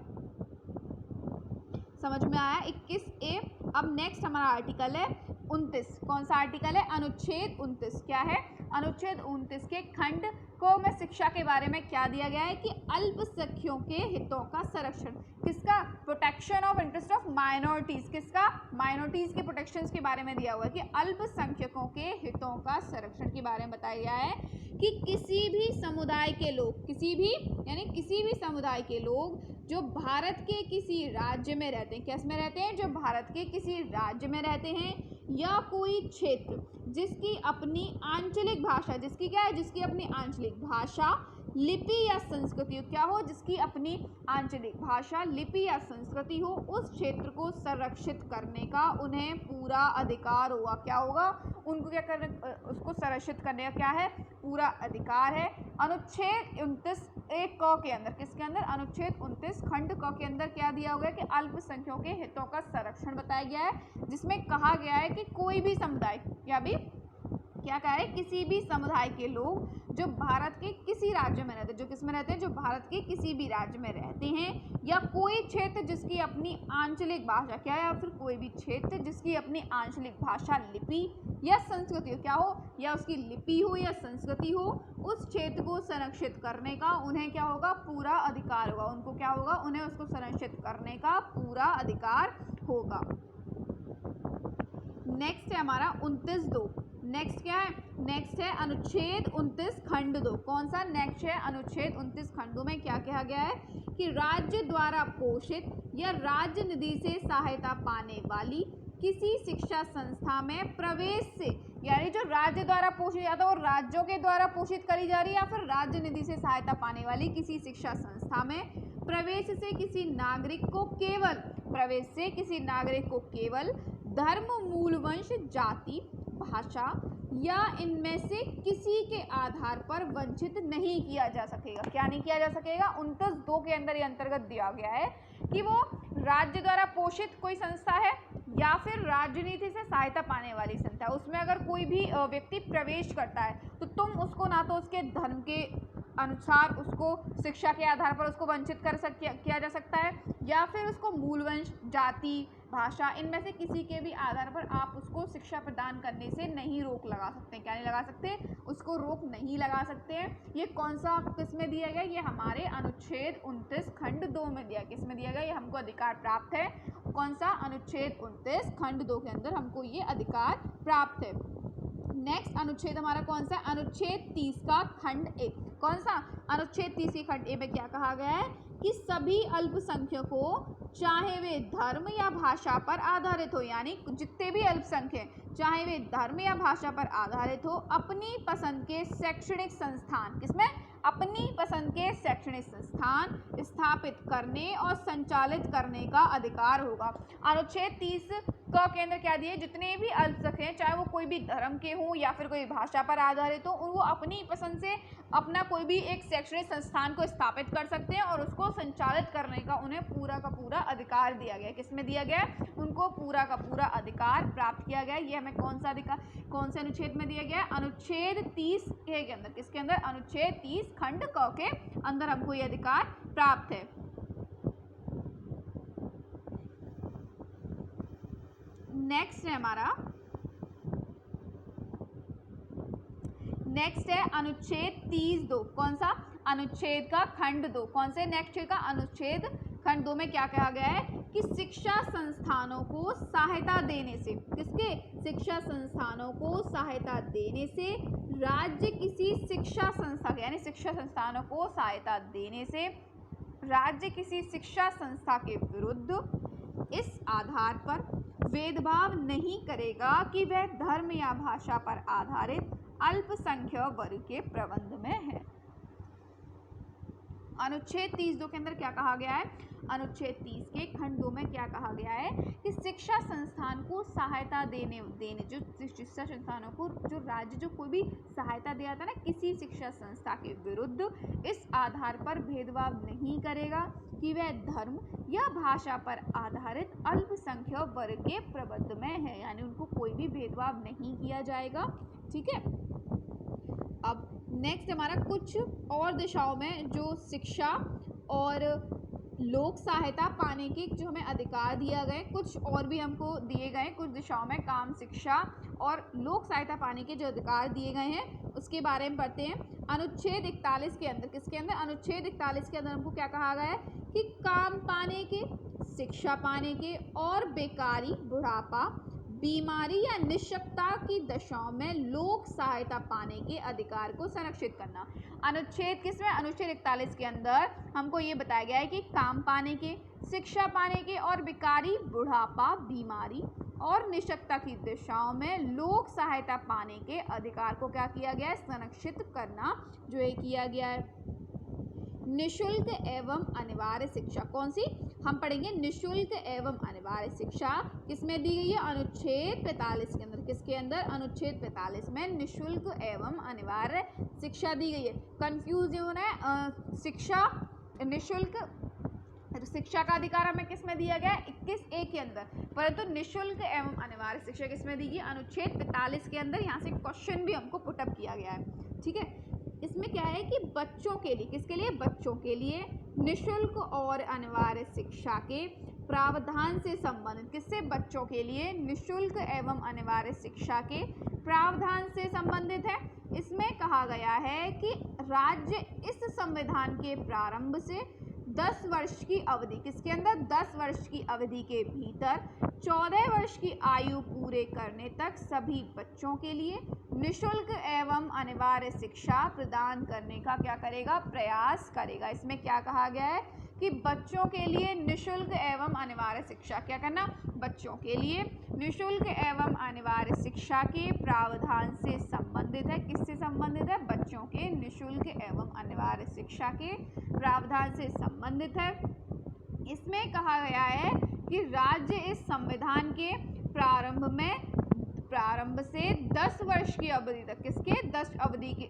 समझ में आया, 21A। अब नेक्स्ट हमारा आर्टिकल है 29। कौन सा आर्टिकल है, अनुच्छेद 29। क्या है, अनुच्छेद 29 के खंड को में शिक्षा के बारे में क्या दिया गया है कि अल्पसंख्यकों के हितों का संरक्षण, किसका, protection of interest of minorities, किसका, माइनॉरिटीज के प्रोटेक्शंस के बारे में दिया हुआ है कि अल्पसंख्यकों के हितों का संरक्षण के बारे में बताया गया है कि किसी भी समुदाय के लोग, किसी भी यानी किसी भी समुदाय के लोग जो भारत के किसी राज्य में रहते हैं, किस में रहते हैं, जो भारत के किसी राज्य में रहते हैं या कोई क्षेत्र जिसकी अपनी आंचलिक भाषा, जिसकी क्या है, जिसकी अपनी आंचलिक भाषा, लिपि या संस्कृति क्या हो, जिसकी अपनी आंचलिक भाषा, लिपि या संस्कृति हो, उस क्षेत्र को संरक्षित करने का उन्हें पूरा अधिकार होगा। क्या होगा, उनको क्या करने, उसको संरक्षित करने का क्या है, पूरा अधिकार है। अनुच्छेद 29 क के अंदर, किसके अंदर, अनुच्छेद 29 खंड क के अंदर क्या दिया हुआ है कि अल्पसंख्यकों के हितों का संरक्षण बताया गया है, जिसमें कहा गया है कि कोई भी समुदाय, या भी क्या कहा है, किसी भी समुदाय के लोग जो भारत के किसी राज्य में रहते हैं, जो किस में रहते हैं, जो भारत के किसी भी राज्य में रहते हैं, या कोई क्षेत्र जिसकी अपनी आंचलिक भाषा क्या है, या फिर कोई भी क्षेत्र जिसकी अपनी आंचलिक भाषा, लिपि या संस्कृति हो, क्या हो, या उसकी लिपि हो या संस्कृति हो, उस क्षेत्र को संरक्षित करने का उन्हें क्या होगा, पूरा अधिकार होगा। उनको क्या होगा, उन्हें उसको संरक्षित करने का पूरा अधिकार होगा। नेक्स्ट है हमारा 29(2). नेक्स्ट क्या है? नेक्स्ट है अनुच्छेद 29 खंड 2। कौन सा नेक्स्ट है? अनुच्छेद 29 खंड 2 में क्या कहा गया है कि राज्य द्वारा पोषित या राज्य निधि से सहायता पाने वाली किसी शिक्षा संस्था में प्रवेश से, यानी जो राज्य द्वारा पोषित या तो राज्यों के द्वारा पोषित करी जा रही है या फिर राज्य निधि से सहायता पाने वाली किसी शिक्षा संस्था में प्रवेश से किसी नागरिक को केवल धर्म, मूल वंश, जाति, भाषा या इनमें से किसी के आधार पर वंचित नहीं किया जा सकेगा। क्या नहीं किया जा सकेगा? 29(2) के अंदर ये अंतर्गत दिया गया है कि वो राज्य द्वारा पोषित कोई संस्था है या फिर राजनीति से सहायता पाने वाली संस्था, उसमें अगर कोई भी व्यक्ति प्रवेश करता है तो तुम उसको ना तो उसके धर्म के अनुसार उसको शिक्षा के आधार पर उसको वंचित किया जा सकता है या फिर उसको मूलवंश, जाति, भाषा, इनमें से किसी के भी आधार पर आप उसको शिक्षा प्रदान करने से नहीं रोक लगा सकते। क्या नहीं लगा सकते? उसको रोक नहीं लगा सकते हैं। ये कौन सा किस में दिया गया? ये हमारे अनुच्छेद 29 खंड 2 में दिया। किस में दिया गया? ये हमको अधिकार प्राप्त है। कौन सा? अनुच्छेद 29 खंड 2 के अंदर हमको ये अधिकार प्राप्त है। नेक्स्ट अनुच्छेद हमारा कौन सा? अनुच्छेद 30 का खंड 1। कौन सा? अनुच्छेद 30 के खंड 1 में क्या कहा गया है कि सभी अल्पसंख्यकों, चाहे वे धर्म या भाषा पर आधारित हो, यानी जितने भी अल्पसंख्यक चाहे वे धर्म या भाषा पर आधारित हो, अपनी पसंद के शैक्षणिक संस्थान, किसमें? अपनी पसंद के शैक्षणिक संस्थान स्थापित करने और संचालित करने का अधिकार होगा। अनुच्छेद 30 का केंद्र क्या दिए? जितने भी अल्पसंख्यक हैं, चाहे वो कोई भी धर्म के हों या फिर कोई भाषा पर आधारित हो, वो अपनी पसंद से अपना कोई भी एक शैक्षणिक संस्थान को स्थापित कर सकते हैं और उसको संचालित करने का उन्हें पूरा का पूरा अधिकार दिया गया है। किसमें दिया गया है? उनको पूरा का पूरा अधिकार प्राप्त किया गया है। ये हमें कौन सा अधिकार, कौन से अनुच्छेद में दिया गया है? अनुच्छेद 30 के अंदर। किसके अंदर? अनुच्छेद 30 खंड क के अंदर हमको ये अधिकार प्राप्त है। नेक्स्ट है हमारा, नेक्स्ट है अनुच्छेद 30(2). कौन सा? अनुच्छेद का खंड 2। कौन से? नेक्स्ट का अनुच्छेद खंड 2 में क्या कहा गया है कि शिक्षा संस्थानों को सहायता देने से, किसके? शिक्षा संस्थानों को सहायता देने से राज्य किसी शिक्षा संस्था के, यानी शिक्षा संस्थानों को सहायता देने से राज्य किसी शिक्षा संस्था के विरुद्ध इस आधार पर भेदभाव नहीं करेगा कि वह धर्म या भाषा पर आधारित अल्पसंख्यक वर्ग के प्रबंध में है। अनुच्छेद 30(2) के अंदर क्या कहा गया है? अनुच्छेद 30 के खंड 2 में क्या कहा गया है कि शिक्षा संस्थान को सहायता देने जो शिक्षा संस्थानों को जो राज्य जो कोई भी सहायता दिया था ना किसी शिक्षा संस्था के विरुद्ध, इस आधार पर भेदभाव नहीं करेगा कि वह धर्म या भाषा पर आधारित अल्पसंख्यक वर्ग के प्रबंध में है, यानी उनको कोई भी भेदभाव नहीं किया जाएगा। ठीक है। अब नेक्स्ट हमारा कुछ और दिशाओं में जो शिक्षा और लोक सहायता पाने के जो हमें अधिकार दिया गए, कुछ और भी हमको दिए गए कुछ दिशाओं में काम, शिक्षा और लोक सहायता पाने के जो अधिकार दिए गए हैं उसके बारे में पढ़ते हैं। अनुच्छेद 41 के अंदर, किसके अंदर? अनुच्छेद 41 के अंदर हमको क्या कहा गया है कि काम पाने के, शिक्षा पाने के और बेकारी, बुढ़ापा, बीमारी या निःशक्तता की दशाओं में लोक सहायता पाने के अधिकार को संरक्षित करना। अनुच्छेद किसमें? अनुच्छेद 41 के अंदर हमको ये बताया गया है कि काम पाने के, शिक्षा पाने के और बेकारी, बुढ़ापा, बीमारी और निःशक्तता की दशाओं में लोक सहायता पाने के अधिकार को क्या किया गया है? संरक्षित करना जो ये किया गया है। निःशुल्क एवं अनिवार्य शिक्षा, कौन सी? हम पढ़ेंगे निःशुल्क एवं अनिवार्य शिक्षा किसमें दी गई है? अनुच्छेद 45 के अंदर। किसके अंदर? अनुच्छेद 45 में निःशुल्क एवं अनिवार्य शिक्षा दी गई है। कंफ्यूज हो रहा है, शिक्षा निःशुल्क शिक्षा का अधिकार हमें किसमें दिया गया है? 21(a) के अंदर, परंतु निःशुल्क एवं अनिवार्य शिक्षा किसमें दी गई? अनुच्छेद 45 के अंदर। यहाँ से क्वेश्चन भी हमको पुटअप किया गया है। ठीक है। इसमें क्या है कि बच्चों के लिए, किसके लिए? बच्चों के लिए निःशुल्क और अनिवार्य शिक्षा के प्रावधान से संबंधित, किससे? बच्चों के लिए निःशुल्क एवं अनिवार्य शिक्षा के प्रावधान से संबंधित है। इसमें कहा गया है कि राज्य इस संविधान के प्रारंभ से 10 वर्ष की अवधि, किसके अंदर 10 वर्ष की अवधि के भीतर 14 वर्ष की आयु पूरे करने तक सभी बच्चों के लिए निःशुल्क एवं अनिवार्य शिक्षा प्रदान करने का क्या करेगा, प्रयास करेगा। इसमें क्या कहा गया है कि बच्चों के लिए निःशुल्क एवं अनिवार्य शिक्षा, क्या करना, बच्चों के लिए निःशुल्क एवं अनिवार्य शिक्षा के प्रावधान से संबंधित है। किससे संबंधित है, बच्चों के निःशुल्क एवं अनिवार्य शिक्षा के प्रावधान से संबंधित है। इसमें कहा गया है कि राज्य इस संविधान के प्रारंभ से 10 वर्ष की अवधि तक, किसके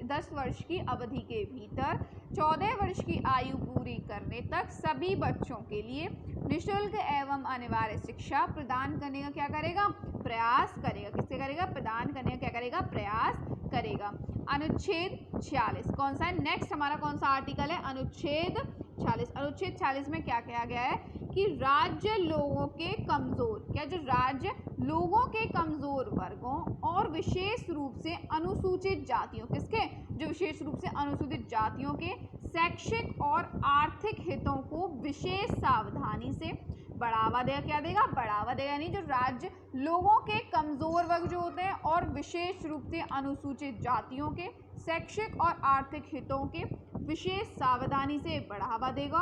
10 वर्ष की अवधि के भीतर 14 वर्ष की आयु पूरी करने तक सभी बच्चों के लिए निःशुल्क एवं अनिवार्य शिक्षा प्रदान करने का क्या करेगा, प्रयास करेगा। किससे करेगा, प्रदान करने का क्या करेगा, प्रयास करेगा। अनुच्छेद 46 कौन सा है, नेक्स्ट हमारा कौन सा आर्टिकल है, अनुच्छेद 46। अनुच्छेद 46 में क्या कहा गया है कि राज्य लोगों के कमजोर, क्या, जो राज्य लोगों के कमजोर वर्गों और विशेष रूप से अनुसूचित जातियों, किसके, जो विशेष रूप से अनुसूचित जातियों के शैक्षिक और आर्थिक हितों को विशेष सावधानी से बढ़ावा देगा। क्या देगा, बढ़ावा देगा। यानी जो राज्य लोगों के कमजोर वर्ग जो होते हैं और विशेष रूप से अनुसूचित जातियों के शैक्षिक और आर्थिक हितों के विशेष सावधानी से बढ़ावा देगा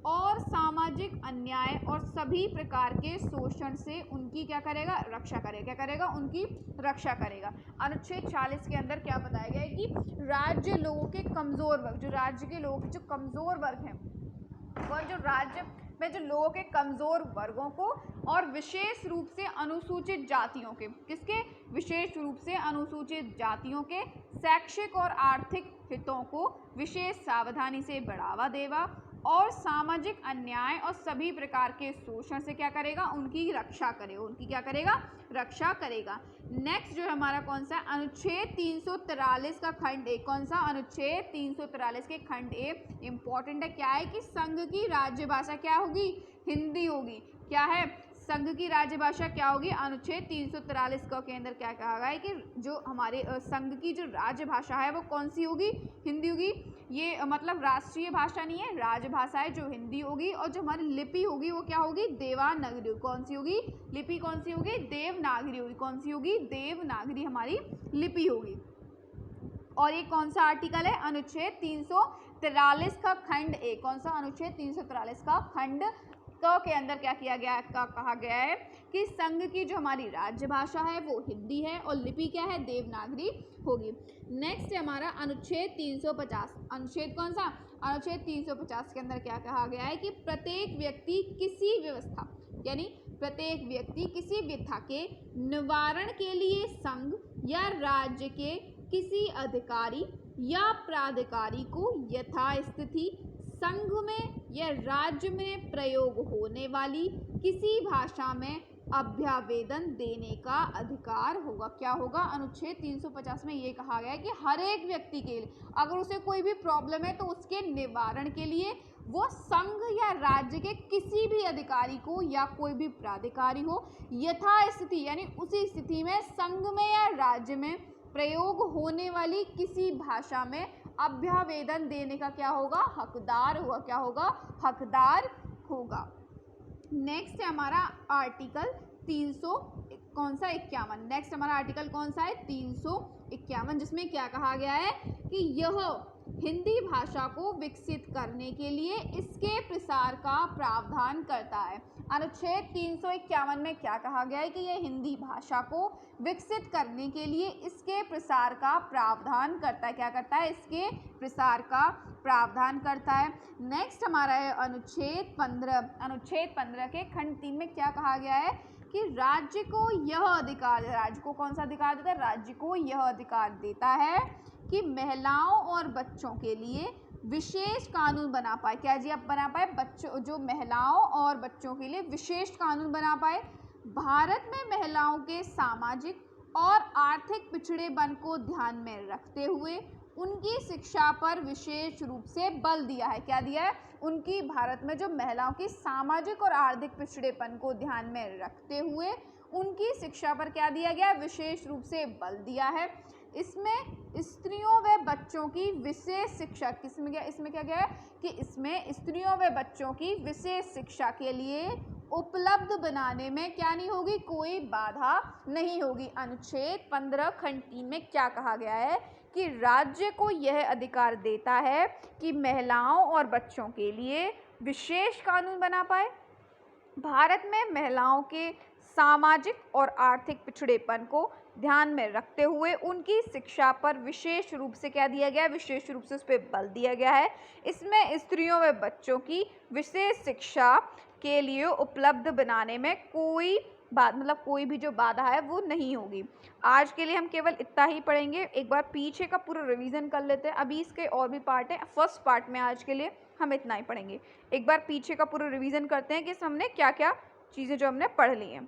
और सामाजिक अन्याय और सभी प्रकार के शोषण से उनकी क्या करेगा, रक्षा करेगा। क्या करेगा, उनकी रक्षा करेगा। अनुच्छेद 40 के अंदर क्या बताया गया है कि राज्य लोगों के कमजोर वर्ग, जो राज्य के लोगों के जो कमजोर वर्ग हैं, वह जो राज्य में जो लोगों के कमजोर वर्गों को और विशेष रूप से अनुसूचित जातियों के, किसके, विशेष रूप से अनुसूचित जातियों के शैक्षिक और आर्थिक हितों को विशेष सावधानी से बढ़ावा देगा और सामाजिक अन्याय और सभी प्रकार के शोषण से क्या करेगा, उनकी रक्षा करेगा। उनकी क्या करेगा, रक्षा करेगा। नेक्स्ट जो हमारा कौन सा, अनुच्छेद 343 का खंड ए, कौन सा, अनुच्छेद 343 के खंड ए इंपॉर्टेंट है। क्या है कि संघ की राज्य भाषा क्या होगी, हिंदी होगी। क्या है, संघ की राज्य भाषा क्या होगी, अनुच्छेद 343 के अंदर क्या कहा गया है कि जो हमारे संघ की जो राज्य भाषा है वो कौन सी होगी, हिंदी होगी। ये मतलब राष्ट्रीय भाषा नहीं है, राजभाषा है जो हिंदी होगी। और जो हमारी लिपि होगी वो क्या होगी, देवनागरी। कौन सी होगी, लिपि कौन सी होगी, देवनागरी होगी। कौन सी होगी, देवनागरी हमारी लिपि होगी। और ये कौन सा आर्टिकल है, अनुच्छेद 343 का खंड ए। कौन सा, अनुच्छेद 343 का खंड के अंदर क्या किया गया, कहा गया है कि संघ की जो हमारी राज्य भाषा है वो हिंदी है और लिपि क्या है, देवनागरी होगी। नेक्स्ट है हमारा अनुच्छेद 350। अनुच्छेद कौन सा, अनुच्छेद 350 के अंदर क्या कहा गया है कि प्रत्येक व्यक्ति किसी व्यवस्था, यानी प्रत्येक व्यक्ति किसी व्यथा के निवारण के लिए संघ या राज्य के किसी अधिकारी या प्राधिकारी को यथास्थिति संघ में या राज्य में प्रयोग होने वाली किसी भाषा में अभ्यावेदन देने का अधिकार होगा। क्या होगा, अनुच्छेद 350 में ये कहा गया है कि हर एक व्यक्ति के लिए अगर उसे कोई भी प्रॉब्लम है तो उसके निवारण के लिए वो संघ या राज्य के किसी भी अधिकारी को या कोई भी प्राधिकारी हो यथास्थिति, यानी उसी स्थिति में संघ में या राज्य में प्रयोग होने वाली किसी भाषा में अभ्यावेदन देने का क्या होगा, हकदार होगा। क्या होगा, हकदार होगा। नेक्स्ट है हमारा आर्टिकल 300 कौन सा, 51। नेक्स्ट हमारा आर्टिकल कौन सा है, 351, जिसमें क्या कहा गया है कि यह हिंदी भाषा को विकसित करने के लिए इसके प्रसार का प्रावधान करता है। अनुच्छेद 351 में क्या कहा गया है कि यह हिंदी भाषा को विकसित करने के लिए इसके प्रसार का प्रावधान करता है। क्या करता है, इसके प्रसार का प्रावधान करता है। नेक्स्ट हमारा है अनुच्छेद 15। अनुच्छेद 15 के खंड 3 में क्या कहा गया है कि राज्य को यह अधिकार, राज्य को कौन सा अधिकार देता है, राज्य को यह अधिकार देता है कि महिलाओं और बच्चों के लिए विशेष कानून बना पाए। क्या जी, आप बना पाए, बच्चों, जो महिलाओं और बच्चों के लिए विशेष कानून बना पाए। भारत में महिलाओं के सामाजिक और आर्थिक पिछड़ेपन को ध्यान में रखते हुए उनकी शिक्षा पर विशेष रूप से बल दिया है। क्या दिया है, उनकी, भारत में जो महिलाओं की सामाजिक और आर्थिक पिछड़ेपन को ध्यान में रखते हुए उनकी शिक्षा पर क्या दिया गया, विशेष रूप से बल दिया है। इसमें स्त्रियों व बच्चों की विशेष शिक्षा, इसमें क्या गया है कि इसमें स्त्रियों व बच्चों की विशेष शिक्षा के लिए उपलब्ध बनाने में क्या नहीं होगी, कोई बाधा नहीं होगी। अनुच्छेद 15 खंड 3 में क्या कहा गया है कि राज्य को यह अधिकार देता है कि महिलाओं और बच्चों के लिए विशेष कानून बना पाए। भारत में महिलाओं के सामाजिक और आर्थिक पिछड़ेपन को ध्यान में रखते हुए उनकी शिक्षा पर विशेष रूप से क्या दिया गया है, विशेष रूप से उस पर बल दिया गया है। इसमें स्त्रियों व बच्चों की विशेष शिक्षा के लिए उपलब्ध बनाने में कोई बात मतलब कोई भी जो बाधा है वो नहीं होगी। आज के लिए हम केवल इतना ही पढ़ेंगे। एक बार पीछे का पूरा रिवीजन कर लेते हैं। अभी इसके और भी पार्ट हैं। फर्स्ट पार्ट में आज के लिए हम इतना ही पढ़ेंगे। एक बार पीछे का पूरा रिवीजन करते हैं कि हमने क्या क्या चीज़ें जो हमने पढ़ ली हैं।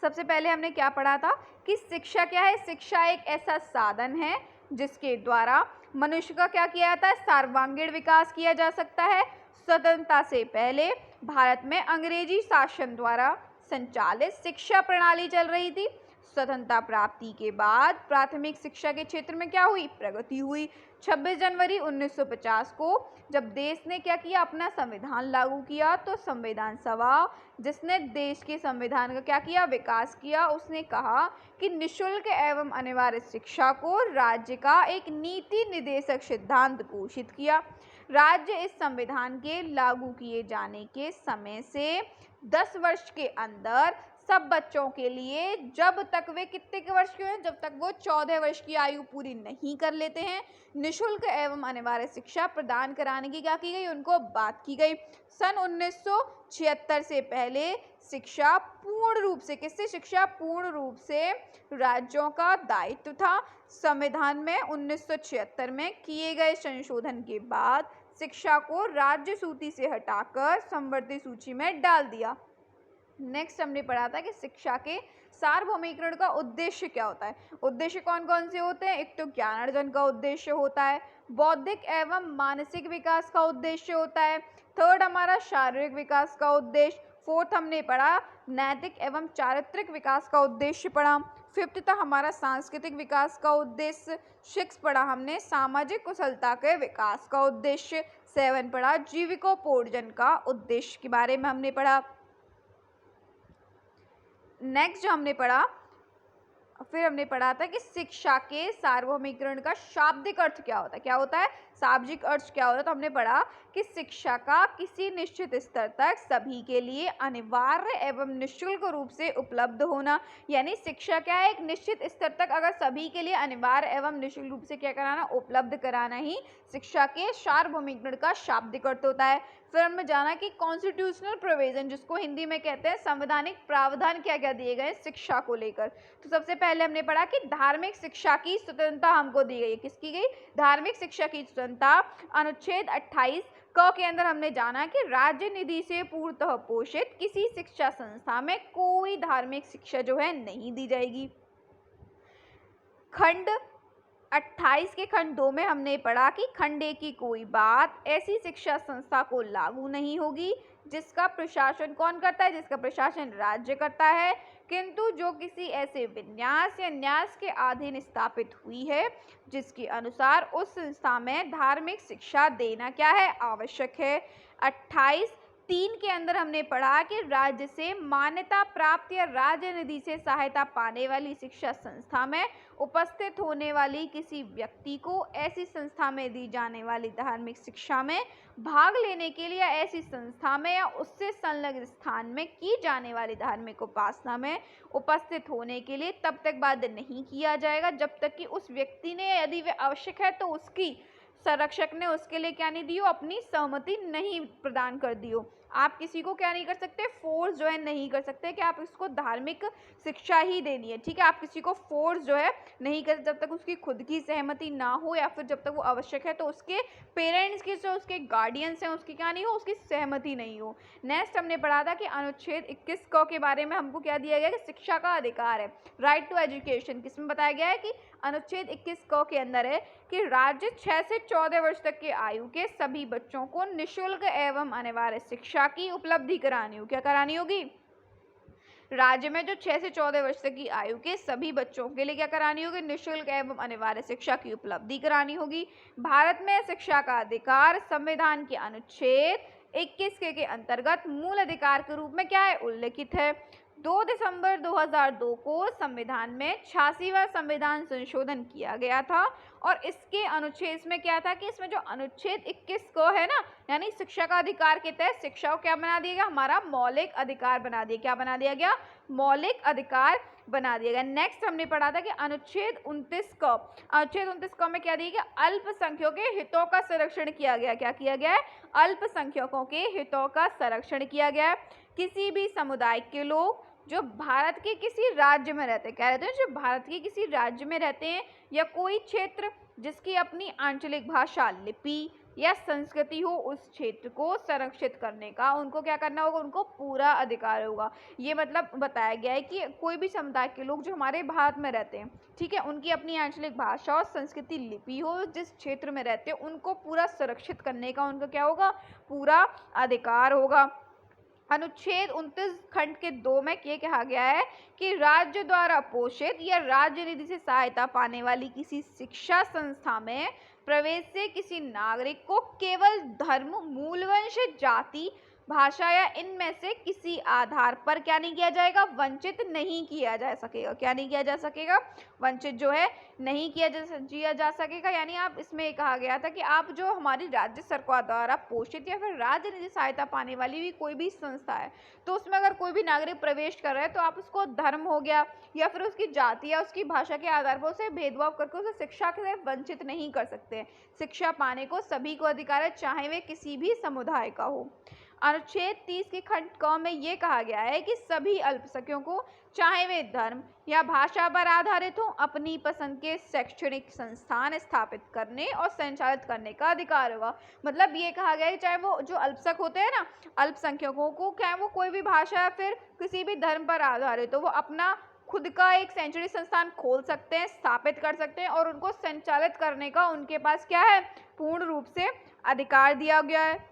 सबसे पहले हमने क्या पढ़ा था कि शिक्षा क्या है। शिक्षा एक ऐसा साधन है जिसके द्वारा मनुष्य का क्या किया जाता है, सर्वांगीण विकास किया जा सकता है। स्वतंत्रता से पहले भारत में अंग्रेजी शासन द्वारा संचालित शिक्षा प्रणाली चल रही थी। स्वतंत्रता प्राप्ति के बाद प्राथमिक शिक्षा के क्षेत्र में क्या हुई, प्रगति हुई। 26 जनवरी 1950 को जब देश ने क्या किया, अपना संविधान लागू किया, तो संविधान सभा जिसने देश के संविधान का क्या किया, विकास किया, उसने कहा कि निःशुल्क एवं अनिवार्य शिक्षा को राज्य का एक नीति निर्देशक सिद्धांत घोषित किया। राज्य इस संविधान के लागू किए जाने के समय से 10 वर्ष के अंदर सब बच्चों के लिए, जब तक वे कितने के वर्ष के हैं, जब तक वो 14 वर्ष की आयु पूरी नहीं कर लेते हैं, निःशुल्क एवं अनिवार्य शिक्षा प्रदान कराने की क्या की गई, उनको बात की गई। सन 1976 से पहले शिक्षा पूर्ण रूप से किससे, शिक्षा पूर्ण रूप से राज्यों का दायित्व था। संविधान में 1976 में किए गए संशोधन के बाद शिक्षा को राज्य सूची से हटाकर संवर्धित सूची में डाल दिया। नेक्स्ट हमने पढ़ा था कि शिक्षा के सार्वभौमिकरण का उद्देश्य क्या होता है। उद्देश्य कौन कौन से होते हैं, एक तो ज्ञानार्जन का उद्देश्य होता है, बौद्धिक एवं मानसिक विकास का उद्देश्य होता है, थर्ड हमारा शारीरिक विकास का उद्देश्य, फोर्थ हमने पढ़ा नैतिक एवं चारित्रिक विकास का उद्देश्य पढ़ा, फिफ्थ था हमारा सांस्कृतिक विकास का उद्देश्य, सिक्स पढ़ा हमने सामाजिक कुशलता के विकास का उद्देश्य, 7 पढ़ा जीविकोपार्जन का उद्देश्य के बारे में हमने पढ़ा। नेक्स्ट जो हमने पढ़ा, फिर हमने पढ़ा था कि शिक्षा के सार्वभौमिकरण का शाब्दिक अर्थ क्या होता है, क्या होता है, शाब्दिक अर्थ क्या होता है। तो हमने पढ़ा कि शिक्षा का किसी निश्चित स्तर तक सभी के लिए अनिवार्य एवं निःशुल्क रूप से उपलब्ध होना, यानी शिक्षा क्या है, एक निश्चित स्तर तक अगर सभी के लिए अनिवार्य एवं निःशुल्क रूप से क्या कराना, उपलब्ध कराना ही शिक्षा के सार्वभौमिकरण का शाब्दिक अर्थ होता है। फिर हमने जाना कि कॉन्स्टिट्यूशनल प्रोविजन, जिसको हिंदी में कहते हैं संवैधानिक प्रावधान, क्या क्या दिए गए शिक्षा को लेकर। तो सबसे पहले हमने पढ़ा कि धार्मिक शिक्षा की स्वतंत्रता हमको दी गई है। किसकी गई, धार्मिक शिक्षा की स्वतंत्रता। अनुच्छेद 28 क के अंदर हमने जाना कि राज्य निधि से पूर्णतः पोषित किसी शिक्षा संस्था में कोई धार्मिक शिक्षा जो है नहीं दी जाएगी। खंड 28 के खंड 2 में हमने पढ़ा कि खंड 1 की कोई बात ऐसी शिक्षा संस्था को लागू नहीं होगी जिसका प्रशासन कौन करता है, जिसका प्रशासन राज्य करता है, किंतु जो किसी ऐसे विन्यास या न्यास के अधीन स्थापित हुई है जिसके अनुसार उस संस्था में धार्मिक शिक्षा देना क्या है, आवश्यक है। 28(3) के अंदर हमने पढ़ा कि राज्य से मान्यता प्राप्त या राज्य निधि से सहायता पाने वाली शिक्षा संस्था में उपस्थित होने वाली किसी व्यक्ति को ऐसी संस्था में दी जाने वाली धार्मिक शिक्षा में भाग लेने के लिए, ऐसी संस्था में या उससे संलग्न स्थान में की जाने वाली धार्मिक उपासना में उपस्थित होने के लिए तब तक बाध्य नहीं किया जाएगा जब तक कि उस व्यक्ति ने, यदि वे आवश्यक है तो उसकी संरक्षक ने उसके लिए क्या नहीं दी हो, अपनी सहमति नहीं प्रदान कर दी हो। आप किसी को क्या नहीं कर सकते, फोर्स जो है नहीं कर सकते कि आप इसको धार्मिक शिक्षा ही देनी है, ठीक है। आप किसी को फोर्स जो है नहीं कर, जब तक उसकी खुद की सहमति ना हो या फिर जब तक वो आवश्यक है तो उसके पेरेंट्स की, जो उसके गार्डियंस हैं, उसकी क्या नहीं हो, उसकी सहमति नहीं हो। नेक्स्ट हमने पढ़ा था कि अनुच्छेद 21 क के बारे में हमको क्या दिया गया कि शिक्षा का अधिकार है, राइट टू एजुकेशन। किसमें बताया गया है कि अनुच्छेद 21 क के अंदर है कि राज्य 6 से 14 वर्ष तक के आयु के सभी बच्चों को निःशुल्क एवं अनिवार्य शिक्षा की उपलब्धि करानी हो, क्या करानी होगी, राज्य में जो 6 से 14 वर्ष तक की आयु के सभी बच्चों के लिए क्या करानी होगी, निःशुल्क एवं अनिवार्य शिक्षा की उपलब्धि करानी होगी। भारत में शिक्षा का अधिकार संविधान के अनुच्छेद 21 के अंतर्गत मूल अधिकार के रूप में क्या है, उल्लिखित है। 2 दिसंबर 2002 को संविधान में 86वां संविधान संशोधन किया गया था और इसके अनुच्छेद में क्या था कि इसमें जो अनुच्छेद 21 को है ना, यानी शिक्षा का अधिकार के तहत शिक्षा को क्या बना दिया गया, हमारा मौलिक अधिकार बना दिया, क्या बना दिया गया, मौलिक अधिकार बना दिया गया। नेक्स्ट हमने पढ़ा था कि अनुच्छेद 29 क में क्या दिया गया, अल्पसंख्यकों के हितों का संरक्षण किया गया। क्या किया गया है, अल्पसंख्यकों के हितों का संरक्षण किया गया है। किसी भी समुदाय के लोग जो भारत के किसी राज्य में रहते हैं, कह रहे थे जो भारत के किसी राज्य में रहते हैं या कोई क्षेत्र जिसकी अपनी आंचलिक भाषा, लिपि या संस्कृति हो, उस क्षेत्र को संरक्षित करने का उनको क्या करना होगा, उनको पूरा अधिकार होगा। ये मतलब बताया गया है कि कोई भी समुदाय के लोग जो हमारे भारत में रहते हैं, ठीक है, उनकी अपनी आंचलिक भाषा और संस्कृति, लिपि हो, जिस क्षेत्र में रहते हैं उनको पूरा सुरक्षित करने का उनका क्या होगा, पूरा अधिकार होगा। अनुच्छेद 29 खंड के 2 में ये कहा गया है कि राज्य द्वारा पोषित या राज्य निधि से सहायता पाने वाली किसी शिक्षा संस्था में प्रवेश से किसी नागरिक को केवल धर्म, मूलवंश, जाति, भाषा या इनमें से किसी आधार पर क्या नहीं किया जाएगा, वंचित नहीं किया जा सकेगा। क्या नहीं किया जा सकेगा, वंचित जो है नहीं किया जा सकेगा। यानी आप इसमें कहा गया था कि आप जो हमारी राज्य सरकार द्वारा पोषित या फिर राज्य निधि सहायता पाने वाली भी कोई भी संस्था है, तो उसमें अगर कोई भी नागरिक प्रवेश कर रहा है तो आप उसको धर्म हो गया या फिर उसकी जाति या उसकी भाषा के आधार पर उसे भेदभाव करके उसे शिक्षा से वंचित नहीं कर सकते। शिक्षा पाने को सभी को अधिकार है, चाहे वे किसी भी समुदाय का हो। अनुच्छेद 30 के खंड क में ये कहा गया है कि सभी अल्पसंख्यकों को, चाहे वे धर्म या भाषा पर आधारित हो, अपनी पसंद के शैक्षणिक संस्थान स्थापित करने और संचालित करने का अधिकार होगा। मतलब ये कहा गया है चाहे वो जो अल्पसंख्यक होते हैं ना, अल्पसंख्यकों को, क्या वो कोई भी भाषा या फिर किसी भी धर्म पर आधारित हो, वो अपना खुद का एक शैक्षणिक संस्थान खोल सकते हैं, स्थापित कर सकते हैं और उनको संचालित करने का उनके पास क्या है, पूर्ण रूप से अधिकार दिया गया है।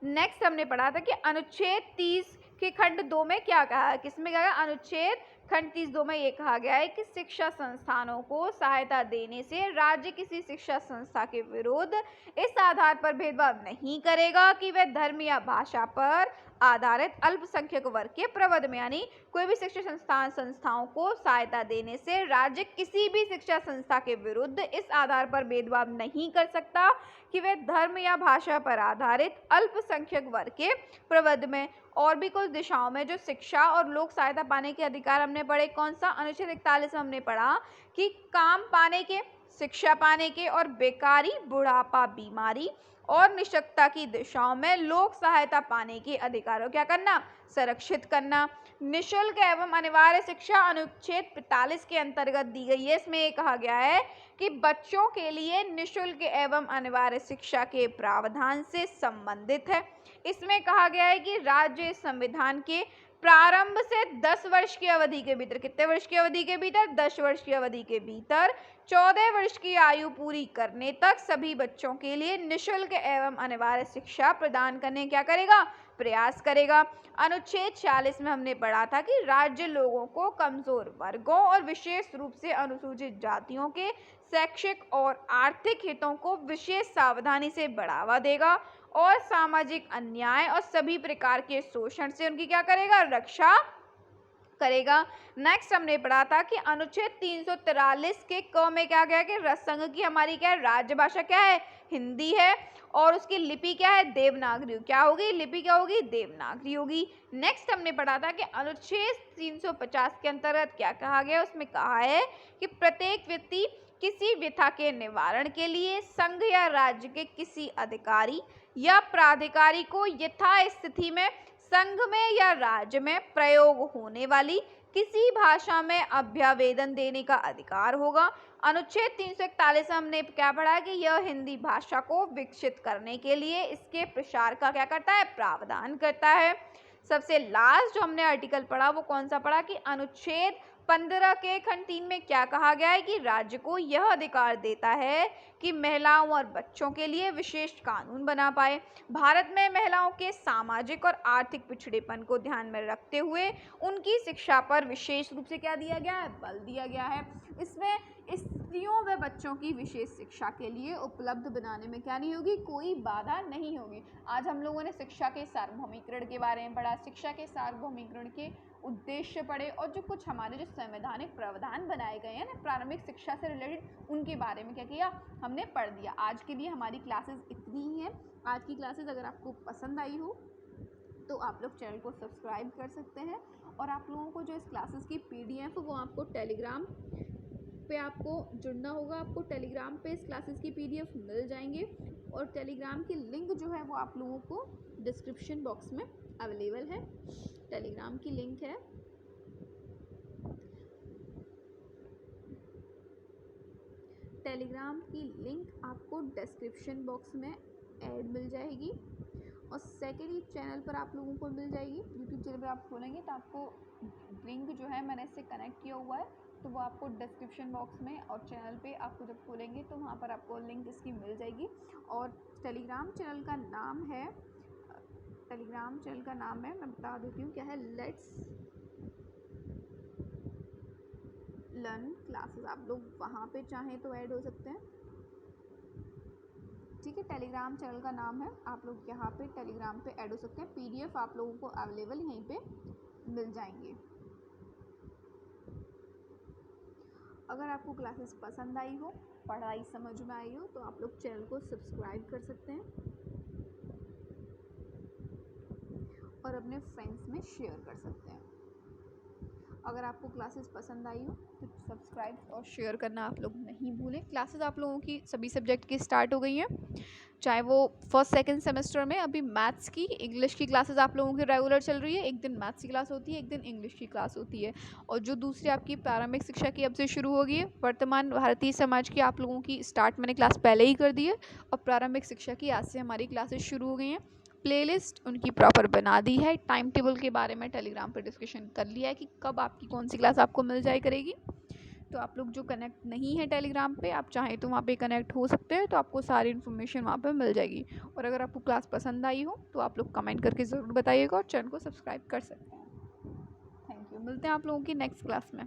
नेक्स्ट हमने पढ़ा था कि अनुच्छेद 30 के खंड 2 में क्या कहा है, किसमें क्या है, अनुच्छेद खंड 30(2) में ये कहा गया है कि शिक्षा संस्थानों को सहायता देने से राज्य किसी शिक्षा संस्था के विरुद्ध इस आधार पर भेदभाव नहीं करेगा कि वह धर्म या भाषा पर आधारित अल्पसंख्यक वर्ग के प्रबंध में, यानी कोई भी शिक्षा संस्थाओं को सहायता देने से राज्य किसी भी शिक्षा संस्था के विरुद्ध इस आधार पर भेदभाव नहीं कर सकता कि वे धर्म या भाषा पर आधारित अल्पसंख्यक वर्ग के प्रबंध में। और भी कुछ दिशाओं में जो शिक्षा और लोक सहायता पाने के अधिकार हमने पढ़े, कौन सा, अनुच्छेद 41 में हमने पढ़ा कि काम पाने के, शिक्षा पाने के और बेकारी, बुढ़ापा, बीमारी और निशक्तता की दिशाओं में लोक सहायता पाने के अधिकारों क्या करना, संरक्षित करना। निःशुल्क एवं अनिवार्य शिक्षा अनुच्छेद 45 के अंतर्गत दी गई है। इसमें ये कहा गया है कि बच्चों के लिए निःशुल्क एवं अनिवार्य शिक्षा के प्रावधान से संबंधित है। इसमें कहा गया है कि राज्य संविधान के प्रारंभ से 10 वर्ष की अवधि के भीतर, कितने वर्ष की अवधि के भीतर, 10 वर्ष की अवधि के भीतर 14 वर्ष की आयु पूरी करने तक सभी बच्चों के लिए निःशुल्क एवं अनिवार्य शिक्षा प्रदान करने क्या करेगा, प्रयास करेगा। अनुच्छेद 46 में हमने पढ़ा था कि राज्य लोगों को कमजोर वर्गों और विशेष रूप से अनुसूचित जातियों के शैक्षिक और आर्थिक हितों को विशेष सावधानी से बढ़ावा देगा और सामाजिक अन्याय और सभी प्रकार के शोषण से उनकी क्या करेगा, रक्षा करेगा। नेक्स्ट हमने पढ़ा था कि अनुच्छेद 343 के क में क्या गया कि संघ की हमारी क्या है, राज्य भाषा क्या है, हिंदी है और उसकी लिपि क्या है, देवनागरी। क्या होगी, लिपि क्या होगी, देवनागरी होगी। नेक्स्ट हमने पढ़ा था कि अनुच्छेद 350 के अंतर्गत क्या कहा गया, उसमें कहा है कि प्रत्येक व्यक्ति किसी व्यथा के निवारण के लिए संघ या राज्य के किसी अधिकारी या प्राधिकारी को यथास्थिति में संघ में या राज्य में प्रयोग होने वाली किसी भाषा में अभ्यावेदन देने का अधिकार होगा। अनुच्छेद 341 में हमने क्या पढ़ा कि यह हिंदी भाषा को विकसित करने के लिए इसके प्रसार का क्या करता है, प्रावधान करता है। सबसे लास्ट जो हमने आर्टिकल पढ़ा वो कौन सा पढ़ा कि अनुच्छेद 15 के खंड 3 में क्या कहा गया है कि राज्य को यह अधिकार देता है कि महिलाओं और बच्चों के लिए विशेष कानून बना पाए। भारत में महिलाओं के सामाजिक और आर्थिक पिछड़ेपन को ध्यान में रखते हुए उनकी शिक्षा पर विशेष रूप से क्या दिया गया है, बल दिया गया है। इसमें स्त्रियों व बच्चों की विशेष शिक्षा के लिए उपलब्ध बनाने में क्या नहीं होगी, कोई बाधा नहीं होगी। आज हम लोगों ने शिक्षा के सार्वभौमिकरण के बारे में पढ़ा, शिक्षा के सार्वभौमिकरण के उद्देश्य पढ़े और जो कुछ हमारे जो संवैधानिक प्रावधान बनाए गए हैं ना प्रारंभिक शिक्षा से रिलेटेड, उनके बारे में क्या किया, हमने पढ़ दिया। आज के लिए हमारी क्लासेस इतनी ही है। आज की क्लासेस अगर आपको पसंद आई हो तो आप लोग चैनल को सब्सक्राइब कर सकते हैं और आप लोगों को जो इस क्लासेस की PDF वो आपको टेलीग्राम पे आपको जुड़ना होगा। आपको टेलीग्राम पे इस क्लासेस की PDF मिल जाएंगे और टेलीग्राम की लिंक जो है वो आप लोगों को डिस्क्रिप्शन बॉक्स में अवेलेबल है। टेलीग्राम की लिंक है, टेलीग्राम की लिंक आपको डिस्क्रिप्शन बॉक्स में ऐड मिल जाएगी और सेकेंडली चैनल पर आप लोगों को मिल जाएगी। यूट्यूब चैनल पर आप खोलेंगे तो आपको लिंक जो है मैंने इससे कनेक्ट किया हुआ है तो वो आपको डिस्क्रिप्शन बॉक्स में और चैनल पे आपको जब खोलेंगे तो वहाँ पर आपको लिंक इसकी मिल जाएगी। और टेलीग्राम चैनल का नाम है, मैं बता देती हूँ क्या है, लेट्स लर्न क्लासेस। आप लोग वहाँ पे चाहें तो ऐड हो सकते हैं, ठीक है। टेलीग्राम चैनल का नाम है, आप लोग यहाँ पे टेलीग्राम पे ऐड हो सकते हैं। PDF आप लोगों को अवेलेबल यहीं पे मिल जाएंगे। अगर आपको क्लासेस पसंद आई हो, पढ़ाई समझ में आई हो तो आप लोग चैनल को सब्सक्राइब कर सकते हैं और अपने फ्रेंड्स में शेयर कर सकते हैं। अगर आपको क्लासेस पसंद आई हो तो सब्सक्राइब और शेयर करना आप लोग नहीं भूलें। क्लासेस आप लोगों की सभी सब्जेक्ट की स्टार्ट हो गई हैं, चाहे वो फर्स्ट सेकंड सेमेस्टर में अभी मैथ्स की, इंग्लिश की क्लासेस आप लोगों की रेगुलर चल रही है। एक दिन मैथ्स की क्लास होती है, एक दिन इंग्लिश की क्लास होती है। और जो दूसरी आपकी प्रारंभिक शिक्षा की अब से शुरू होगी है। वर्तमान भारतीय समाज की आप लोगों की स्टार्ट मैंने क्लास पहले ही कर दी है और प्रारंभिक शिक्षा की आज से हमारी क्लासेस शुरू हो गई हैं। प्लेलिस्ट उनकी प्रॉपर बना दी है, टाइम टेबल के बारे में टेलीग्राम पर डिस्कशन कर लिया है कि कब आपकी कौन सी क्लास आपको मिल जाए करेगी। तो आप लोग जो कनेक्ट नहीं है टेलीग्राम पे, आप चाहें तो वहाँ पे कनेक्ट हो सकते हैं, तो आपको सारी इन्फॉर्मेशन वहाँ पे मिल जाएगी। और अगर आपको क्लास पसंद आई हो तो आप लोग कमेंट करके ज़रूर बताइएगा और चैनल को सब्सक्राइब कर सकते हैं। थैंक यू, मिलते हैं आप लोगों की नेक्स्ट क्लास में।